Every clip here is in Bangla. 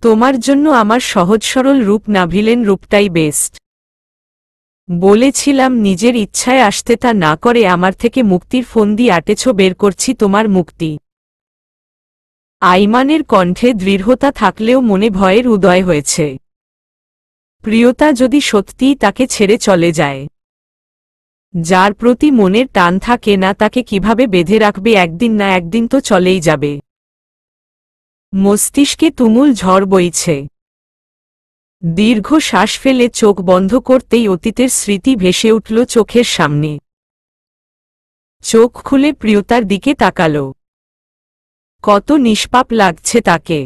তোমার জন্য আমার সহজ সরল রূপ না, ভিলেন রূপটাই বেস্ট। বলেছিলাম নিজের ইচ্ছায় আসতে, তা না করে আমার থেকে মুক্তির ফন্দি আটেছ, বের করছি তোমার মুক্তি। আইমানের কণ্ঠে দৃঢ়তা থাকলেও মনে ভয়ের উদয় হয়েছে। প্রিয়তা যদি সত্যিই তাকে ছেড়ে চলে যায়, যার প্রতি মনের টান থাকে না, তাকে কিভাবে বেঁধে রাখবে? একদিন না একদিন তো চলেই যাবে। মস্তিষ্কে তুমুল ঝড় বইছে। দীর্ঘ শ্বাস ফেলে চোখ বন্ধ করতেই অতীতের স্মৃতি ভেসে উঠল চোখের সামনে। চোখ খুলে প্রিয়তার দিকে তাকাল। কত নিষ্পাপ লাগছে তাকে।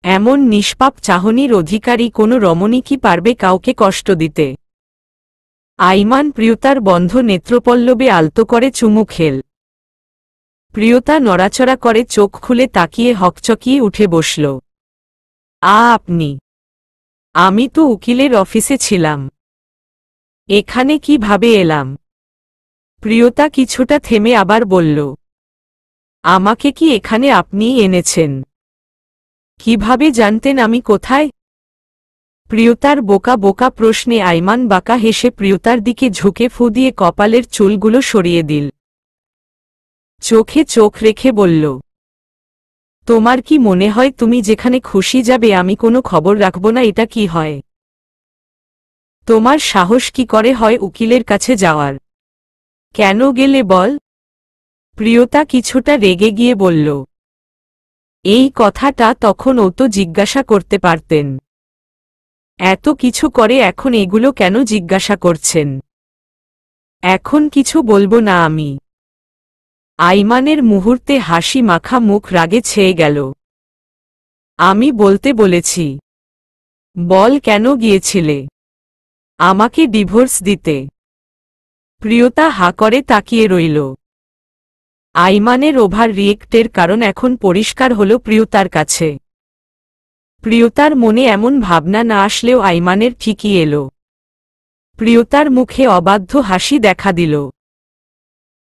এমন নিষ্পাপ চাহনির অধিকারী কোনো রমণী কি পারবে কাউকে কষ্ট দিতে? আইমান প্রিয়তার বন্ধ নেত্রপল্লবে আলতো করে চুমু খেল। প্রিয়তা নড়াচড়া করে চোখ খুলে তাকিয়ে হকচকিয়ে উঠে বসল। আপনি? আমি তো উকিলের অফিসে ছিলাম। এখানে কিভাবে এলাম? প্রিয়তা কিছুটা থেমে আবার বলল, আমাকে কি এখানে আপনিই এনেছেন? কিভাবে জানতেন আমি কোথায়? প্রিয়তার বোকা বোকা প্রশ্নে আইমান বাঁকা হেসে প্রিয়তার দিকে ঝুঁকে ফু দিয়ে কপালের চুলগুলো সরিয়ে দিল। চোখে চোখ রেখে বলল, তোমার কি মনে হয় তুমি যেখানে খুশি যাবে, আমি কোনো খবর রাখব না? এটা কি হয়? তোমার সাহস কি করে হয় উকিলের কাছে যাওয়ার? কেন গেলে বল? প্রিয়তা কিছুটা রেগে গিয়ে বলল, এই কথাটা তখন ও তো জিজ্ঞাসা করতে পারতেন। এত কিছু করে এখন এগুলো কেন জিজ্ঞাসা করছেন? এখন কিছু বলবো না আমি। আইমানের মুহূর্তে হাসি মাখা মুখ রাগে ছেয়ে গেল। আমি বলতে বলেছি। বল, কেন গিয়েছিলে আমাকে ডিভোর্স দিতে? প্রিয়তা হা করে তাকিয়ে রইল। আইমানের ওভার রিয়েক্টের কারণ এখন পরিষ্কার হল প্রিয়তার কাছে। প্রিয়তার মনে এমন ভাবনা না আসলেও আইমানের ঠিকই এলো। প্রিয়তার মুখে অবাধ্য হাসি দেখা দিল।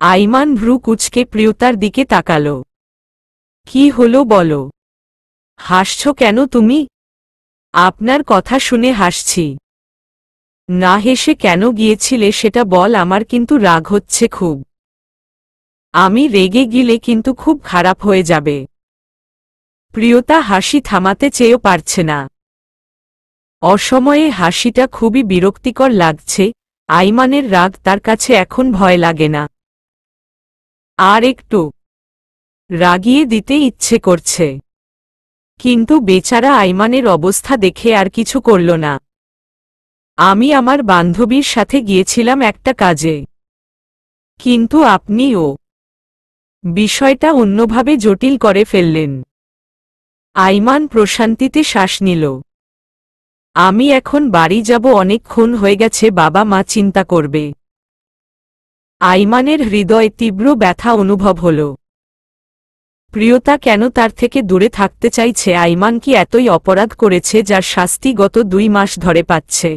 আইমান ভ্রু কুঁচকে প্রিয়তার দিকে তাকাল। কি হলো বলো? হাসছ কেন তুমি? আপনার কথা শুনে হাসছি। না হেসে কেন গিয়েছিলে সেটা বল। আমার কিন্তু রাগ হচ্ছে খুব। আমি রেগে গেলে কিন্তু খুব খারাপ হয়ে যাবে। প্রিয়তা হাসি থামাতে চেয়েও পারছে না। অসময়ে হাসিটা খুবই বিরক্তিকর লাগছে। আইমানের রাগ তার কাছে এখন ভয় লাগে না। আর একটু রাগিয়ে দিতে ইচ্ছে করছে, কিন্তু বেচারা আইমানের অবস্থা দেখে আর কিছু করল না। আমি আমার বান্ধবীর সাথে গিয়েছিলাম একটা কাজে, কিন্তু আপনিও বিষয়টা অন্যভাবে জটিল করে ফেললেন। আইমান প্রশান্তিতে শ্বাস নিল। আমি এখন বাড়ি যাব, অনেকক্ষণ হয়ে গেছে, বাবা মা চিন্তা করবে। আইমানের হৃদয়ে তীব্র ব্যথা অনুভব হল। প্রিয়তা কেন তার থেকে দূরে থাকতে চাইছে? আইমান কি এতই অপরাধ করেছে যার শাস্তি গত 2 মাস ধরে পাচ্ছে?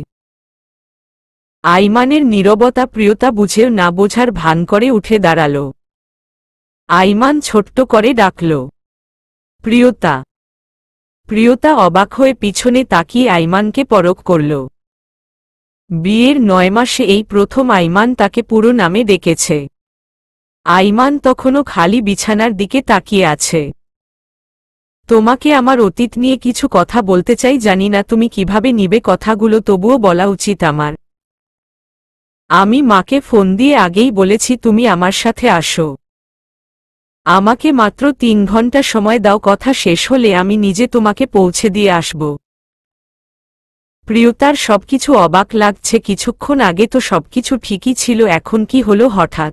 আইমানের নীরবতা প্রিয়তা বুঝেও না বোঝার ভান করে উঠে দাঁড়াল। আইমান ছোট্ট করে ডাকল, প্রিয়তা। প্রিয়তা অবাক হয়ে পিছনে তাকিয়ে আইমানকে পরখ করল। বিয়ের 9 মাসে এই প্রথম আইমান তাকে পুরো নামে ডেকেছে। আইমান তখনও খালি বিছানার দিকে তাকিয়ে আছে। তোমাকে আমার অতীত নিয়ে কিছু কথা বলতে চাই, জানি না তুমি কিভাবে নিবে কথাগুলো, তবুও বলা উচিত আমার। আমি মাকে ফোন দিয়ে আগেই বলেছি তুমি আমার সাথে আসো। আমাকে মাত্র 3 ঘন্টা সময় দাও, কথা শেষ হলে আমি নিজে তোমাকে পৌঁছে দিয়ে আসব। প্রিয়তার সবকিছু অবাক লাগছে। কিছুক্ষণ আগে তো সবকিছু ঠিকই ছিল, এখন কি হলো হঠাৎ?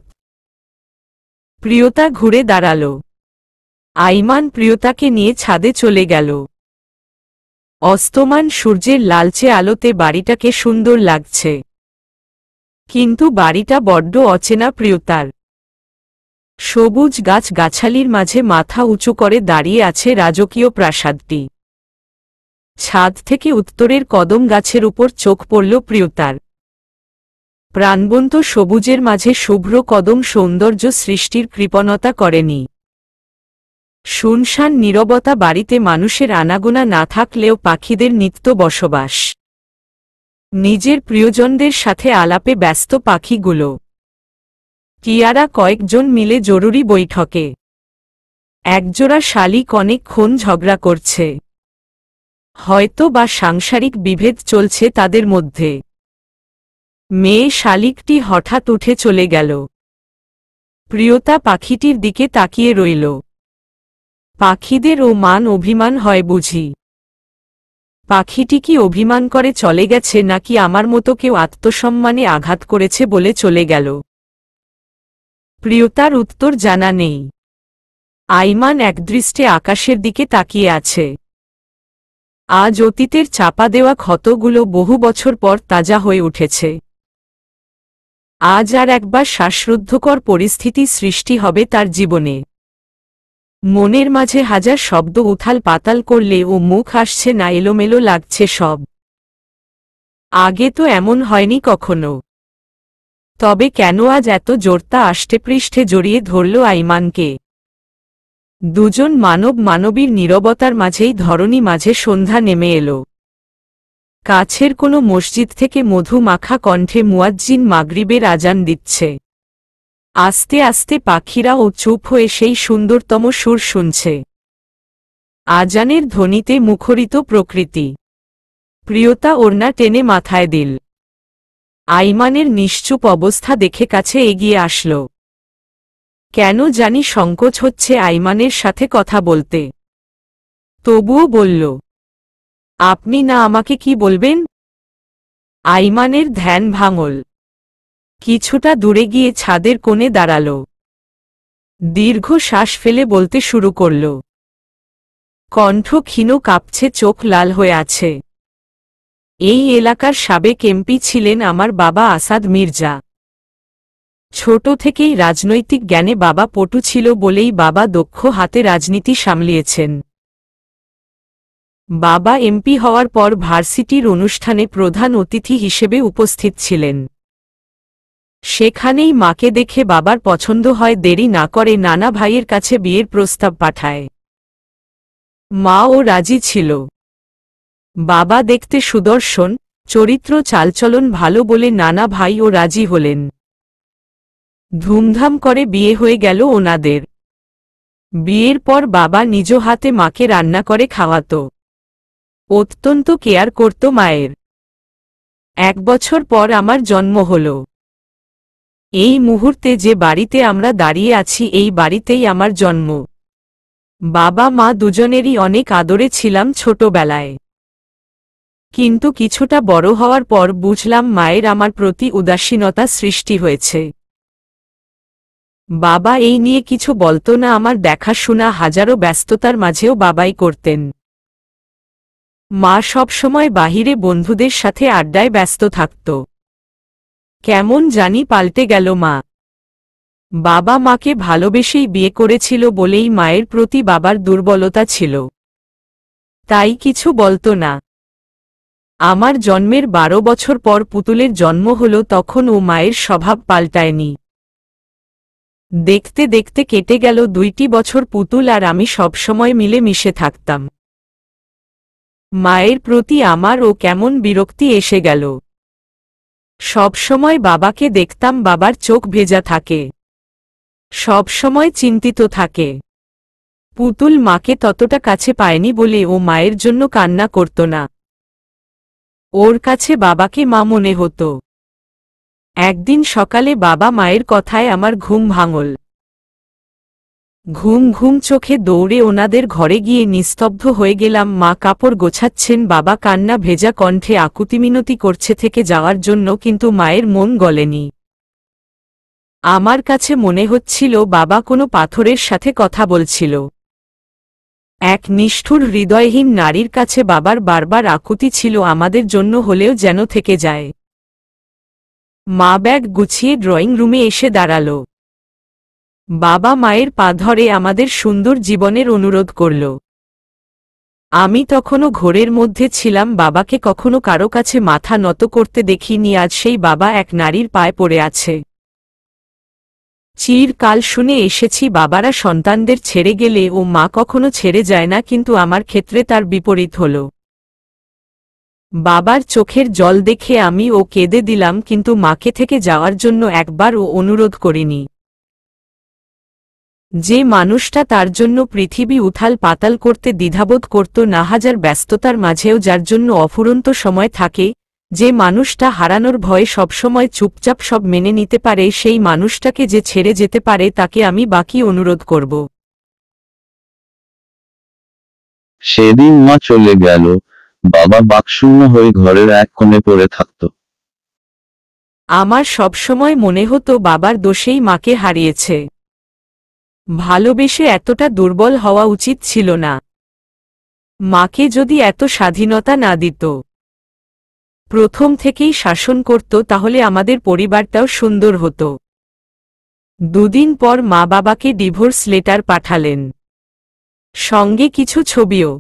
প্রিয়তা ঘুরে দাঁড়াল। আইমান প্রিয়তাকে নিয়ে ছাদে চলে গেল। অস্তমান সূর্যের লালচে আলোতে বাড়িটাকে সুন্দর লাগছে, কিন্তু বাড়িটা বড্ড অচেনা প্রিয়তার। সবুজ গাছ গাছালির মাঝে মাথা উঁচু করে দাঁড়িয়ে আছে রাজকীয় প্রাসাদটি। ছাদ থেকে উত্তরের কদম গাছের উপর চোখ পড়ল প্রিয়তার। প্রাণবন্ত সবুজের মাঝে শুভ্র কদম সৌন্দর্য সৃষ্টির কৃপণতা করেনি। শুনশান নীরবতা, বাড়িতে মানুষের আনাগোনা না থাকলেও পাখিদের নিত্য বসবাস। নিজের প্রিয়জনদের সাথে আলাপে ব্যস্ত পাখিগুলো। টিয়ারা কয়েকজন মিলে জরুরি বৈঠকে। একজোড়া শালিক অনেকক্ষণ ঝগড়া করছে। হয়তো বা সাংসারিক বিভেদ চলছে তাদের মধ্যে। মেয়ে শালিকটি হঠাৎ উঠে চলে গেল। প্রিয়তা পাখিটির দিকে তাকিয়ে রইল। পাখিদের ও মান অভিমান হয় বুঝি? পাখিটি কি অভিমান করে চলে গেছে, নাকি আমার মতো কেউ আত্মসম্মানে আঘাত করেছে বলে চলে গেল? প্রিয়তার উত্তর জানা নেই। আইমান একদৃষ্টে আকাশের দিকে তাকিয়ে আছে। আজ অতীতের চাপা দেওয়া ক্ষতগুলো বহু বছর পর তাজা হয়ে উঠেছে। আজ আর একবার শ্বাসরুদ্ধকর পরিস্থিতি সৃষ্টি হবে তার জীবনে। মনের মাঝে হাজার শব্দ উথাল পাতাল করলে ও মুখ আসছে না, এলোমেলো লাগছে সব। আগে তো এমন হয়নি কখনো। তবে কেন আজ এত জোরতা আষ্টেপৃষ্ঠে জড়িয়ে ধরল আইমানকে? দুজন মানবীর নীরবতার মাঝেই ধরণী মাঝে সন্ধ্যা নেমে এলো। কাছের কোনো মসজিদ থেকে মধু মাখা কণ্ঠে মুয়াজ্জিন মাগরিবের আজান দিচ্ছে। আস্তে আস্তে পাখিরাও চুপ হয়ে সেই সুন্দরতম সুর শুনছে। আজানের ধ্বনিতে মুখরিত প্রকৃতি। প্রিয়তা ওড়না টেনে মাথায় দিল। আইমানের নিশ্চুপ অবস্থা দেখে কাছে এগিয়ে আসল। কেন জানি সংকোচ হচ্ছে আইমানের সাথে কথা বলতে। তবুও বলল, আপনি না আমাকে কি বলবেন? আইমানের ধ্যান ভাঙল। কিছুটা দূরে গিয়ে ছাদের কোণে দাঁড়াল। দীর্ঘ শ্বাস ফেলে বলতে শুরু করল। কণ্ঠ ক্ষীণ, কাঁপছে, চোখ লাল হয়ে আছে। এই এলাকার সাবেক এমপি ছিলেন আমার বাবা আসাদ মির্জা। ছোট থেকেই রাজনৈতিক জ্ঞানে বাবা পটু ছিল বলেই বাবা দক্ষ হাতে রাজনীতি সামলিয়েছেন। বাবা এমপি হওয়ার পর ভার্সিটির অনুষ্ঠানে প্রধান অতিথি হিসেবে উপস্থিত ছিলেন। সেখানেই মাকে দেখে বাবার পছন্দ হয়। দেরি না করে নানা ভাইয়ের কাছে বিয়ের প্রস্তাব পাঠায়। মাও রাজি ছিল। বাবা দেখতে সুদর্শন, চরিত্র চালচলন ভালো বলে নানা ভাইও রাজি হলেন। ধুমধাম করে বিয়ে হয়ে গেল ওনাদের। বিয়ের পর বাবা নিজ হাতে মাকে রান্না করে খাওয়াত। অত্যন্ত কেয়ার করত মায়ের। 1 বছর পর আমার জন্ম হল। এই মুহূর্তে যে বাড়িতে আমরা দাঁড়িয়ে আছি, এই বাড়িতেই আমার জন্ম। বাবা মা দুজনেরই অনেক আদরে ছিলাম ছোটবেলায়। কিন্তু কিছুটা বড় হওয়ার পর বুঝলাম মায়ের আমার প্রতি উদাসীনতা সৃষ্টি হয়েছে। বাবা এই নিয়ে কিছু বলতো না। আমার দেখাশোনা হাজারো ব্যস্ততার মাঝেও বাবাই করতেন। মা সবসময় বাহিরে বন্ধুদের সাথে আড্ডায় ব্যস্ত থাকত। কেমন জানি পাল্টে গেল মা। বাবা মাকে ভালোবেসেই বিয়ে করেছিল বলেই মায়ের প্রতি বাবার দুর্বলতা ছিল। তাই কিছু বলতো না। আমার জন্মের 12 বছর পর পুতুলের জন্ম হল, তখন ও মায়ের স্বভাব পাল্টায়নি। দেখতে দেখতে কেটে গেল 2টি বছর। পুতুল আর আমি সবসময় মিলে মিশে থাকতাম। মায়ের প্রতি আমারও কেমন বিরক্তি এসে গেল। সবসময় বাবাকে দেখতাম, বাবার চোখ ভেজা থাকে, সবসময় চিন্তিত থাকে। পুতুল মাকে ততটা কাছে পায়নি বলে ও মায়ের জন্য কান্না করত না। ওর কাছে বাবাকে মা মনে হতো। একদিন সকালে বাবা মায়ের কথায় আমার ঘুম ভাঙল। ঘুম ঘুম চোখে দৌড়ে ওনাদের ঘরে গিয়ে নিস্তব্ধ হয়ে গেলাম। মা কাপড় গোছাচ্ছেন, বাবা কান্না ভেজা কণ্ঠে আকুতিমিনতি করছে থেকে যাওয়ার জন্য, কিন্তু মায়ের মন গলেনি। আমার কাছে মনে হচ্ছিল বাবা কোনো পাথরের সাথে কথা বলছিল। এক নিষ্ঠুর হৃদয়হীন নারীর কাছে বাবার বারবার আকুতি ছিল, আমাদের জন্য হলেও যেন থেকে যায়। মা ব্যাগ গুছিয়ে ড্রয়িং রুমে এসে দাঁড়াল। বাবা মায়ের পা ধরে আমাদের সুন্দর জীবনের অনুরোধ করল। আমি তখনও ঘোরের মধ্যে ছিলাম। বাবাকে কখনো কারো কাছে মাথা নত করতে দেখিনি। আজ সেই বাবা এক নারীর পায়ে পড়ে আছে। চিরকাল শুনে এসেছি বাবারা সন্তানদের ছেড়ে গেলে ও মা কখনো ছেড়ে যায় না, কিন্তু আমার ক্ষেত্রে তার বিপরীত হল। বাবার চোখের জল দেখে আমি ও কেঁদে দিলাম, কিন্তু মাকে থেকে যাওয়ার জন্য একবার ও অনুরোধ করিনি। যে মানুষটা তার জন্য পৃথিবী উথাল পাতাল করতে দ্বিধাবোধ করত না, হাজার ব্যস্ততার মাঝেও যার জন্য অফুরন্ত সময় থাকে, যে মানুষটা হারানোর ভয়ে সবসময় চুপচাপ সব মেনে নিতে পারে, সেই মানুষটাকে যে ছেড়ে যেতে পারে তাকে আমি বাকি অনুরোধ করব। সেদিন মা চলে গেল, বাবা বাকশূন্য হয়ে ঘরের এক কোণে পড়ে থাকত। আমার সবসময় মনে হতো বাবার দোষেই মাকে হারিয়েছে। ভালোবেসে এতটা দুর্বল হওয়া উচিত ছিল না। মাকে যদি এত স্বাধীনতা না দিত, প্রথম থেকেই শাসন করত, তাহলে আমাদের পরিবারটাও সুন্দর হতো। দুদিন পর মা বাবাকে ডিভোর্স লেটার পাঠালেন, সঙ্গে কিছু ছবিও।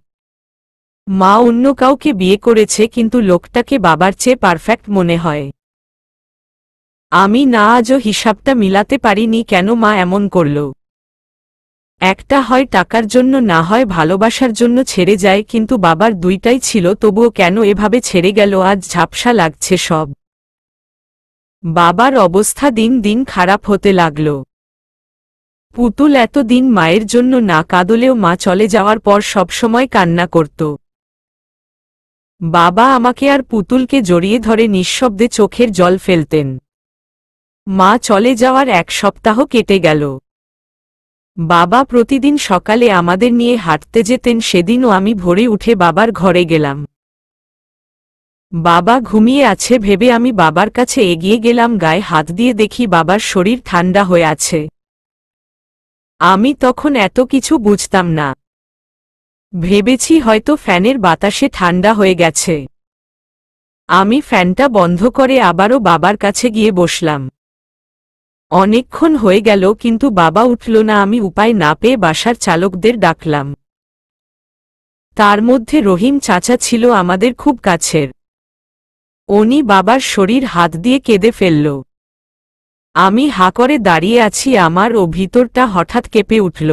মা অন্য কাউকে বিয়ে করেছে, কিন্তু লোকটাকে বাবার চেয়ে পারফেক্ট মনে হয়। আমি না আজও হিসাবটা মিলাতে পারিনি কেন মা এমন করল। একটা হয় টাকার জন্য, না হয় ভালোবাসার জন্য ছেড়ে যায়, কিন্তু বাবার দুইটাই ছিল, তবুও কেন এভাবে ছেড়ে গেল। আজ ঝাপসা লাগছে সব। বাবার অবস্থা দিন দিন খারাপ হতে লাগল। পুতুল এতদিন মায়ের জন্য না কাঁদলেও মা চলে যাওয়ার পর সবসময় কান্না করত। বাবা আমাকে আর পুতুলকে জড়িয়ে ধরে নিঃশব্দে চোখের জল ফেলতেন। মা চলে যাওয়ার এক সপ্তাহ কেটে গেল। বাবা প্রতিদিন সকালে আমাদের নিয়ে হাঁটতে যেতেন, সেদিনও আমি ভোরে উঠে বাবার ঘরে গেলাম। বাবা ঘুমিয়ে আছে ভেবে আমি বাবার কাছে এগিয়ে গেলাম, গায়ে হাত দিয়ে দেখি বাবার শরীর ঠান্ডা হয়ে আছে। আমি তখন এত কিছু বুঝতাম না, ভেবেছি হয়তো ফ্যানের বাতাসে ঠান্ডা হয়ে গেছে। আমি ফ্যানটা বন্ধ করে আবারও বাবার কাছে গিয়ে বসলাম। অনেকক্ষণ হয়ে গেল, কিন্তু বাবা উঠল না। আমি উপায় না পেয়ে বাসার চালকদের ডাকলাম। তার মধ্যে রহিম চাচা ছিল আমাদের খুব কাছের। উনি বাবার শরীর হাত দিয়ে কেঁদে ফেলল। আমি হা করে দাঁড়িয়ে আছি, আমার ও ভিতরটা হঠাৎ কেঁপে উঠল।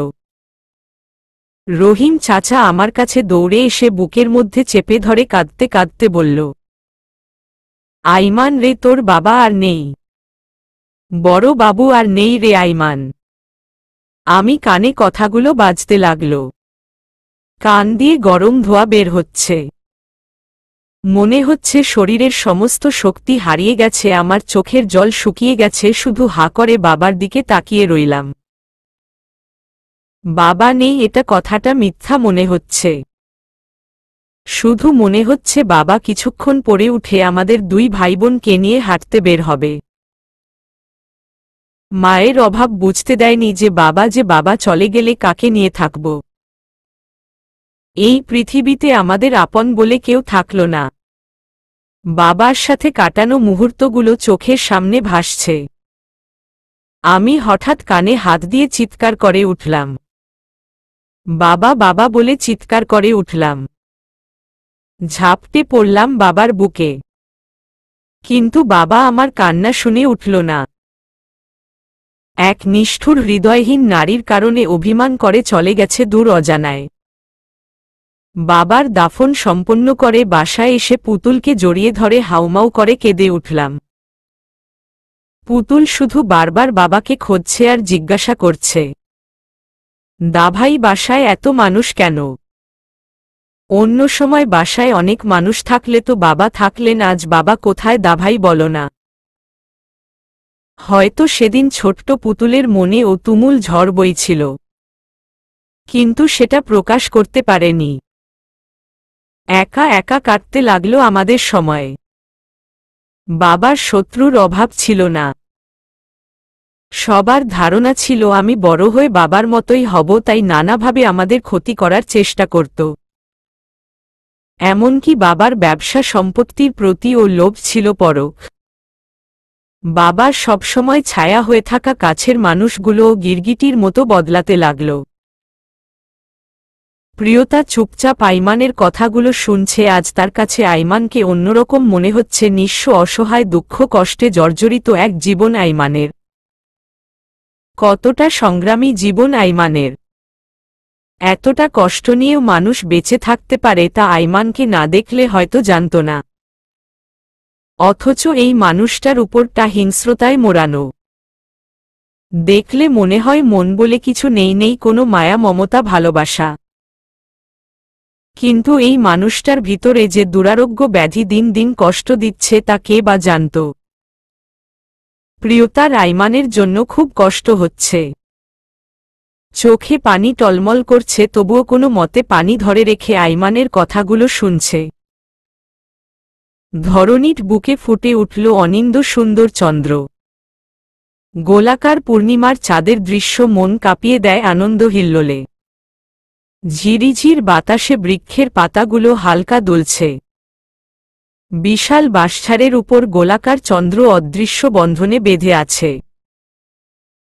রহিম চাচা আমার কাছে দৌড়ে এসে বুকের মধ্যে চেপে ধরে কাঁদতে কাঁদতে বলল, আইমান রে, তোর বাবা আর নেই। বড় বাবু আর নেই রে আইমান। আমি কানে কথাগুলো বাজতে লাগল। কান দিয়ে গরম ধোঁয়া বের হচ্ছে। মনে হচ্ছে শরীরের সমস্ত শক্তি হারিয়ে গেছে, আমার চোখের জল শুকিয়ে গেছে। শুধু হা করে বাবার দিকে তাকিয়ে রইলাম। বাবা নেই, এটা কথাটা মিথ্যা মনে হচ্ছে। শুধু মনে হচ্ছে বাবা কিছুক্ষণ পরে উঠে আমাদের দুই ভাইবোনকে নিয়ে হাঁটতে বের হবে। মায়ের অভাব বুঝতে দেয়নি যে বাবা চলে গেলে কাকে নিয়ে থাকব। এই পৃথিবীতে আমাদের আপন বলে কেউ থাকল না। বাবার সাথে কাটানো মুহূর্তগুলো চোখের সামনে ভাসছে। আমি হঠাৎ কানে হাত দিয়ে চিৎকার করে উঠলাম। বাবা বাবা বলে চিৎকার করে উঠলাম। ঝাপটে পড়লাম বাবার বুকে, কিন্তু বাবা আমার কান্না শুনে উঠল না। এক নিষ্ঠুর হৃদয়হীন নারীর কারণে অভিমান করে চলে গেছে দূর অজানায়। বাবার দাফন সম্পন্ন করে বাসায় এসে পুতুলকে জড়িয়ে ধরে হাউমাউ করে কেঁদে উঠলাম। পুতুল শুধু বারবার বাবাকে খুঁজছে আর জিজ্ঞাসা করছে, দাভাই বাসায় এত মানুষ কেন? অন্য সময় বাসায় অনেক মানুষ থাকলে তো বাবা থাকলেন, আজ বাবা কোথায় দাভাই বলো না। হয়তো সেদিন ছোট্ট পুতুলের মনে ও তুমুল ঝড় বইছিল, কিন্তু সেটা প্রকাশ করতে পারেনি। একা একা কাটতে লাগলো আমাদের সময়। বাবার শত্রুর অভাব ছিল না। সবার ধারণা ছিল আমি বড় হয়ে বাবার মতোই হব, তাই নানাভাবে আমাদের ক্ষতি করার চেষ্টা করত। এমনকি বাবার ব্যবসা সম্পত্তির প্রতিও লোভ ছিল পরখ। বাবার সবসময় ছায়া হয়ে থাকা কাছের মানুষগুলোও গিরগিটির মতো বদলাতে লাগল। প্রিয়তা চুপচাপ আইমানের কথাগুলো শুনছে। আজ তার কাছে আইমানকে অন্যরকম মনে হচ্ছে, নিঃস্ব, অসহায়, দুঃখ কষ্টে জর্জরিত এক জীবন আইমানের। কতটা সংগ্রামী জীবন আইমানের। এতটা কষ্ট নিয়েও মানুষ বেঁচে থাকতে পারে তা আইমানকে না দেখলে হয়তো জানত না। অথচ এই মানুষটার উপরটা হিংস্রতায় মোড়ানো। দেখলে মনে হয় মন বলে কিছু নেই কোনো মায়া মমতা ভালোবাসা। কিন্তু এই মানুষটার ভিতরে যে দুরারোগ্য ব্যাধি দিন দিন কষ্ট দিচ্ছে তা কে বা জানত। প্রিয়তার আইমানের জন্য খুব কষ্ট হচ্ছে। চোখে পানি টলমল করছে, তবুও কোনো মতে পানি ধরে রেখে আইমানের কথাগুলো শুনছে। ধরণীর বুকে ফুটে উঠল অনিন্দ সুন্দর চন্দ্র। গোলাকার পূর্ণিমার চাঁদের দৃশ্য মন কাঁপিয়ে দেয় আনন্দ হিল্লোলে। ঝিরিঝির বাতাসে বৃক্ষের পাতাগুলো হালকা দুলছে। বিশাল বাঁশঝাড়ের উপর গোলাকার চন্দ্র অদৃশ্য বন্ধনে বেঁধে আছে।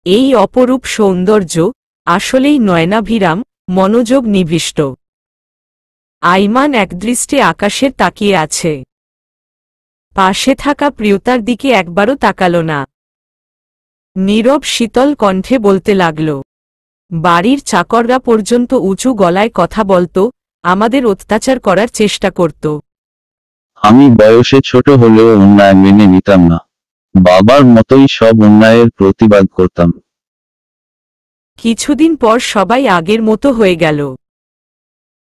এই অপরূপ সৌন্দর্য আসলেই নয়নাভিরাম, মনোযোগ নিবিষ্ট। আইমান একদৃষ্টে আকাশের তাকিয়ে আছে। পাশে থাকা প্রিয়তার দিকে একবারও তাকাল না। নীরব শীতল কণ্ঠে বলতে লাগল। বাড়ির চাকররা পর্যন্ত উঁচু গলায় কথা বলত, আমাদের অত্যাচার করার চেষ্টা করত। আমি বয়সে ছোট হলেও অন্যায় মেনে নিতাম না। বাবার মতোই সব অন্যায়ের প্রতিবাদ করতাম। কিছুদিন পর সবাই আগের মতো হয়ে গেল।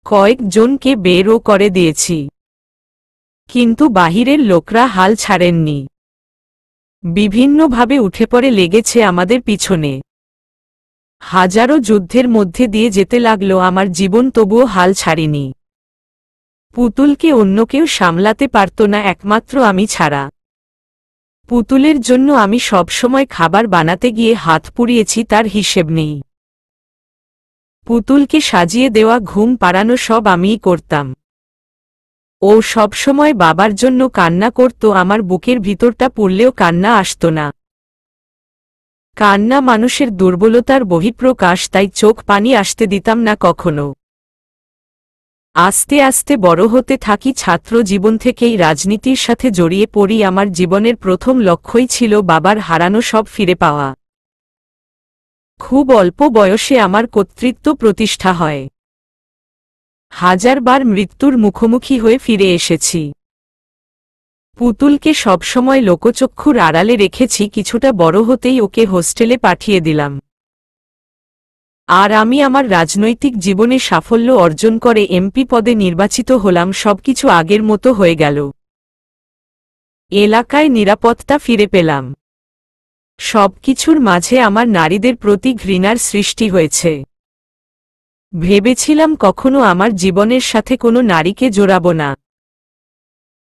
কয়েকজনকে বেরও করে দিয়েছি, কিন্তু বাহিরের লোকরা হাল ছাড়েননি। বিভিন্নভাবে উঠে পড়ে লেগেছে আমাদের পিছনে। হাজারো যুদ্ধের মধ্যে দিয়ে যেতে লাগল আমার জীবন, তবুও হাল ছাড়িনি। পুতুলকে অন্য কেউ সামলাতে পারত না, একমাত্র আমি ছাড়া। পুতুলের জন্য আমি সবসময় খাবার বানাতে গিয়ে হাত পুড়িয়েছি, তার হিসেব নেই। পুতুলকে সাজিয়ে দেওয়া, ঘুম পাড়ানো সব আমিই করতাম। ও সবসময় বাবার জন্য কান্না করত, আমার বুকের ভিতরটা পুড়লেও কান্না আসত না। কান্না মানুষের দুর্বলতার বহিঃপ্রকাশ, তাই চোখ পানি আসতে দিতাম না কখনো। আস্তে আস্তে বড় হতে থাকি, ছাত্র জীবন থেকেই রাজনীতির সাথে জড়িয়ে পড়ি। আমার জীবনের প্রথম লক্ষ্যই ছিল বাবার হারানো সব ফিরে পাওয়া। খুব অল্প বয়সে আমার কর্তৃত্ব প্রতিষ্ঠা হয়। হাজারবার মৃত্যুর মুখোমুখি হয়ে ফিরে এসেছি। পুতুলকে সবসময় লোকচক্ষুর আড়ালে রেখেছি, কিছুটা বড় হতেই ওকে হোস্টেলে পাঠিয়ে দিলাম। আর আমি আমার রাজনৈতিক জীবনে সাফল্য অর্জন করে এমপি পদে নির্বাচিত হলাম। সবকিছু আগের মতো হয়ে গেল। এলাকায় নিরাপত্তা ফিরে পেলাম। সবকিছুর মাঝে আমার নারীদের প্রতি ঘৃণার সৃষ্টি হয়েছে। ভেবেছিলাম কখনো আমার জীবনের সাথে কোনো নারীকে জোড়াব না।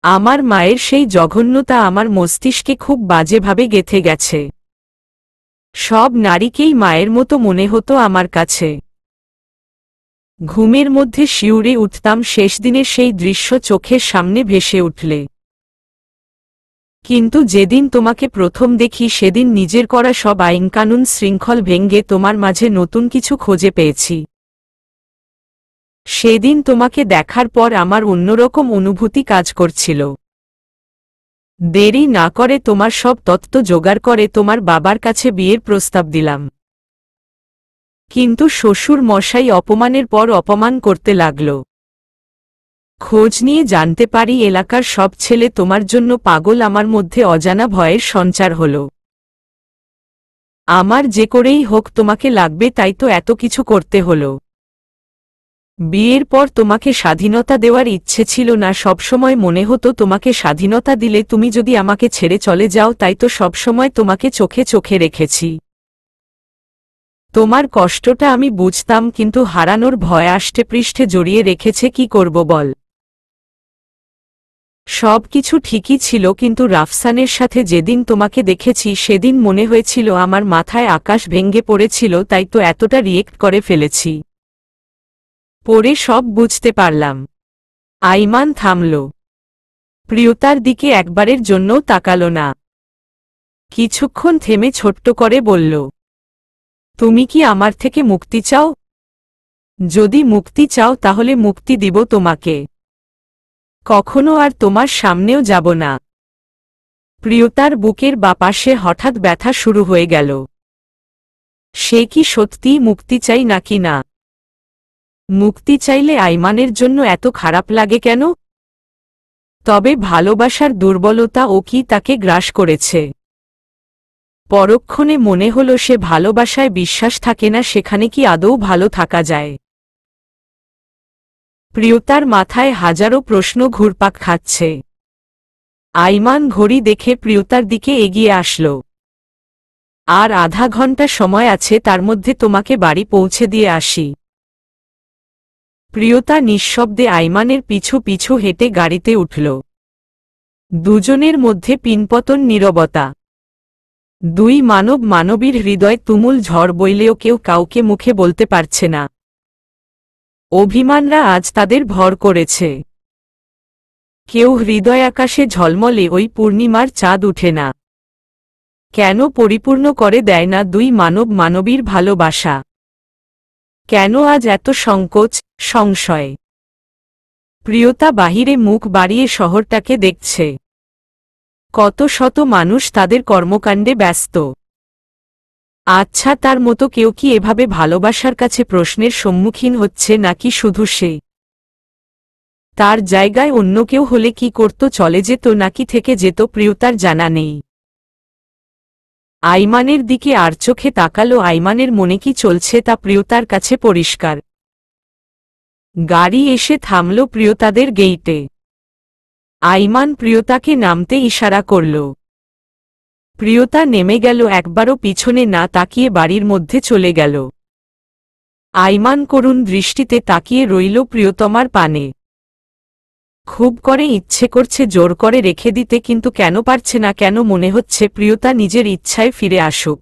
আমার মায়ের সেই জঘন্যতা আমার মস্তিষ্কে খুব বাজেভাবে গেঁথে গেছে। সব নারীকেই মায়ের মতো মনে হতো আমার কাছে। ঘুমের মধ্যে শিউরে উঠতাম শেষ দিনের সেই দৃশ্য চোখের সামনে ভেসে উঠলে। কিন্তু যেদিন তোমাকে প্রথম দেখি, সেদিন নিজের করা সব আইনকানুন শৃঙ্খল ভেঙে তোমার মাঝে নতুন কিছু খুঁজে পেয়েছি। সেদিন তোমাকে দেখার পর আমার অন্যরকম অনুভূতি কাজ করছিল। দেরি না করে তোমার সব তত্ত্ব জোগাড় করে তোমার বাবার কাছে বিয়ের প্রস্তাব দিলাম। কিন্তু শ্বশুর মশাই অপমানের পর অপমান করতে লাগল। খোঁজ নিয়ে জানতে পারি এলাকার সব ছেলে তোমার জন্য পাগল। আমার মধ্যে অজানা ভয়ের সঞ্চার হল। আমার যে করেই হোক তোমাকে লাগবে, তাই তো এত কিছু করতে হলো। বিয়ের পর তোমাকে স্বাধীনতা দেওয়ার ইচ্ছে ছিল না। সবসময় মনে হতো তোমাকে স্বাধীনতা দিলে তুমি যদি আমাকে ছেড়ে চলে যাও, তাই তো সবসময় তোমাকে চোখে চোখে রেখেছি। তোমার কষ্টটা আমি বুঝতাম, কিন্তু হারানোর ভয় আষ্টে পৃষ্ঠে জড়িয়ে রেখেছে। কি করব বল? সবকিছু ঠিকই ছিল, কিন্তু রাফসানের সাথে যেদিন তোমাকে দেখেছি, সেদিন মনে হয়েছিল আমার মাথায় আকাশ ভেঙে পড়েছিল। তাই তো এতটা রিয়েক্ট করে ফেলেছি। পরে সব বুঝতে পারলাম। আইমান থামল। প্রিয়তার দিকে একবারের জন্যও তাকাল না। কিছুক্ষণ থেমে ছোট্ট করে বলল, তুমি কি আমার থেকে মুক্তি চাও? যদি মুক্তি চাও তাহলে মুক্তি দিব তোমাকে। কখনো আর তোমার সামনেও যাব না। প্রিয়তার বুকের বাঁ পাশে হঠাৎ ব্যথা শুরু হয়ে গেল। সে কি সত্যিই মুক্তি চাই নাকি না? মুক্তি চাইলে আইমানের জন্য এত খারাপ লাগে কেন? তবে ভালোবাসার দুর্বলতা ও কি তাকে গ্রাস করেছে? পরক্ষণে মনে হল সে ভালোবাসায় বিশ্বাস থাকে না, সেখানে কি আদৌ ভালো থাকা যায়? প্রিয়তার মাথায় হাজারো প্রশ্ন ঘুরপাক খাচ্ছে। আইমান ঘড়ি দেখে প্রিয়তার দিকে এগিয়ে আসল। আর আধা ঘন্টা সময় আছে, তার মধ্যে তোমাকে বাড়ি পৌঁছে দিয়ে আসি। প্রিয়তা নিঃশব্দে আইমানের পিছু পিছু হেঁটে গাড়িতে উঠল। দুজনের মধ্যে পিনপতন নীরবতা। দুই মানবীর হৃদয় তুমুল ঝড় বইলেও কেউ কাউকে মুখে বলতে পারছে না। অভিমানরা আজ তাদের ভর করেছে। কেউ হৃদয় আকাশে ঝলমলে ওই পূর্ণিমার চাঁদ উঠে না কেন পরিপূর্ণ করে দেয় না দুই মানবীর ভালোবাসা? কেন আজ এত সংকোচ, সংশয়? প্রিয়তা বাহিরে মুখ বাড়িয়ে শহরটাকে দেখছে। কত শত মানুষ তাদের কর্মকাণ্ডে ব্যস্ত। আচ্ছা, তার মতো কেউ কি এভাবে ভালোবাসার কাছে প্রশ্নের সম্মুখীন হচ্ছে, নাকি শুধু সে? তার জায়গায় অন্য কেউ হলে কি করত? চলে যেত নাকি থেকে যেত? প্রিয়তার জানা নেই। আইমানের দিকে আর চোখে তাকালো। আইমানের মনে কি চলছে তা প্রিয়তার কাছে পরিষ্কার। গাড়ি এসে থামল প্রিয়তাদের গেইটে। আইমান প্রিয়তাকে নামতে ইশারা করল। প্রিয়তা নেমে গেল, একবারও পিছনে না তাকিয়ে বাড়ির মধ্যে চলে গেল। আইমান করুণ দৃষ্টিতে তাকিয়ে রইল প্রিয়তমার পানে। খুব করে ইচ্ছে করছে জোর করে রেখে দিতে, কিন্তু কেন পারছে না। কেন মনে হচ্ছে প্রিয়তা নিজের ইচ্ছায় ফিরে আসুক।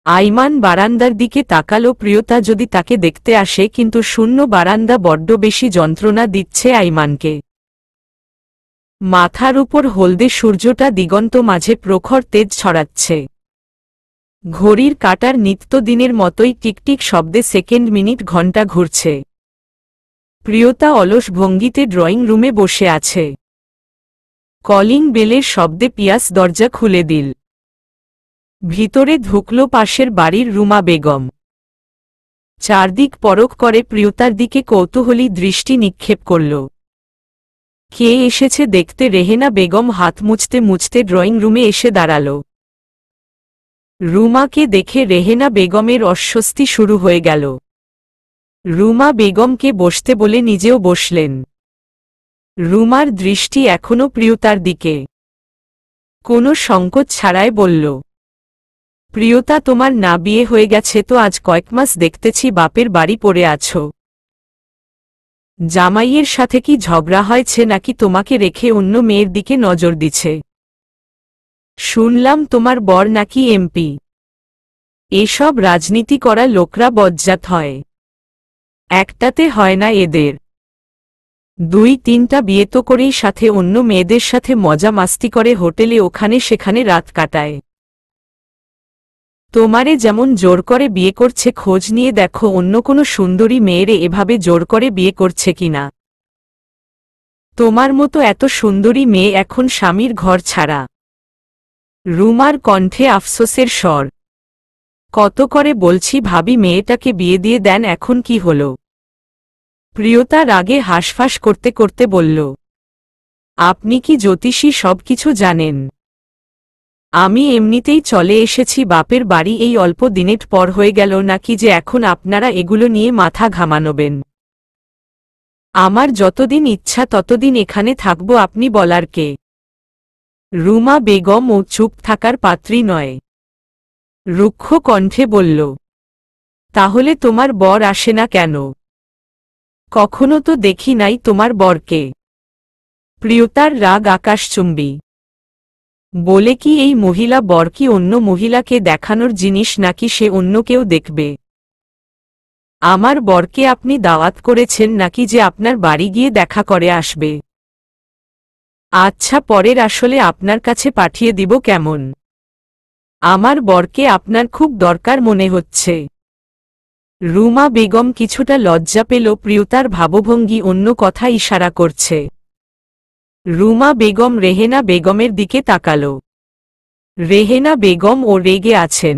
আইমান বারান্দার দিকে তাকালো। প্রিয়তা যদি তাকে দেখতে আসে, কিন্তু শূন্য বারান্দা বড্ড বেশি যন্ত্রণা দিচ্ছে আইমানকে। মাথার উপর হলদে সূর্যটা দিগন্ত মাঝে প্রখর তেজ ছড়াচ্ছে। ঘড়ির কাঁটার নিত্যদিনের মতোই টিকটিক শব্দে সেকেন্ড, মিনিট, ঘণ্টা ঘুরছে। প্রিয়তা অলস ভঙ্গিতে ড্রয়িং রুমে বসে আছে। কলিং বেলের শব্দে পিয়াস দরজা খুলে দিল। ভিতরে ঢুকল পাশের বাড়ির রুমা বেগম। চারদিক পরখ করে প্রিয়তার দিকে কৌতূহলী দৃষ্টি নিক্ষেপ করল। কে এসেছে দেখতে? রেহেনা বেগম হাত মুছতে মুছতে ড্রয়িং রুমে এসে দাঁড়াল। রুমাকে দেখে রেহেনা বেগমের অস্বস্তি শুরু হয়ে গেল। রুমা বেগমকে বসতে বলে নিজেও বসলেন। রুমার দৃষ্টি এখনো প্রিয়তার দিকে। কোনো সংকোচ ছাড়াই বলল, প্রিয়তা, তোমার না বিয়ে হয়ে গেছে তো? আজ কয়েক মাস দেখতেছি বাপের বাড়ি পড়ে আছো। জামাইয়ের সাথে কি ঝগড়া হয়েছে, নাকি তোমাকে রেখে অন্য মেয়ের দিকে নজর দিছে? শুনলাম তোমার বর নাকি এমপি। এসব রাজনীতি করা লোকরা বজ্জাত হয়। একটাতে হয় না এদের। 2-3টা বিয়ে তো করেই সাথে অন্য মেয়েদের সাথে মজা মাস্তি করে, হোটেলে ওখানে সেখানে রাত কাটায়। তোমারে যেমন জোর করে বিয়ে করছে, খোঁজ নিয়ে দেখো অন্য কোনো সুন্দরী মেয়েরে এভাবে জোর করে বিয়ে করছে কিনা। তোমার মতো এত সুন্দরী মেয়ে এখন স্বামীর ঘর ছাড়া। রুমার কণ্ঠে আফসোসের স্বর। কত করে বলছি ভাবি মেয়েটাকে বিয়ে দিয়ে দেন, এখন কি হলো? প্রিয়তা রাগে হাঁসফাঁস করতে করতে বলল, আপনি কি জ্যোতিষী? সব কিছু জানেন। আমি এমনিতেই চলে এসেছি বাপের বাড়ি। এই অল্প দিনের পর হয়ে গেল নাকি যে এখন আপনারা এগুলো নিয়ে মাথা ঘামানোবেন? আমার যতদিন ইচ্ছা ততদিন এখানে থাকব, আপনি বলার কে? রুমা বেগম ও চুপ থাকার পাত্রী নয়। রুক্ষ কণ্ঠে বলল, তাহলে তোমার বর আসে না কেন? কখনো তো দেখি নাই তোমার বরকে। প্রিয়তার রাগ আকাশচুম্বী। বলে কি এই মহিলা বর কি অন্য মহিলাকে দেখানোর জিনিস, নাকি সে অন্য কেউ দেখবে? আমার বরকে আপনি দাওয়াত করেছেন নাকি যে আপনার বাড়ি গিয়ে দেখা করে আসবে? আচ্ছা, পরের আসলে আপনার কাছে পাঠিয়ে দিব কেমন? আমার বরকে আপনার খুব দরকার মনে হচ্ছে। রুমা বেগম কিছুটা লজ্জা পেল। প্রিয়তার ভাবভঙ্গি অন্য কথা ইশারা করছে। রুমা বেগম রেহেনা বেগমের দিকে তাকাল। রেহেনা বেগম ও রেগে আছেন।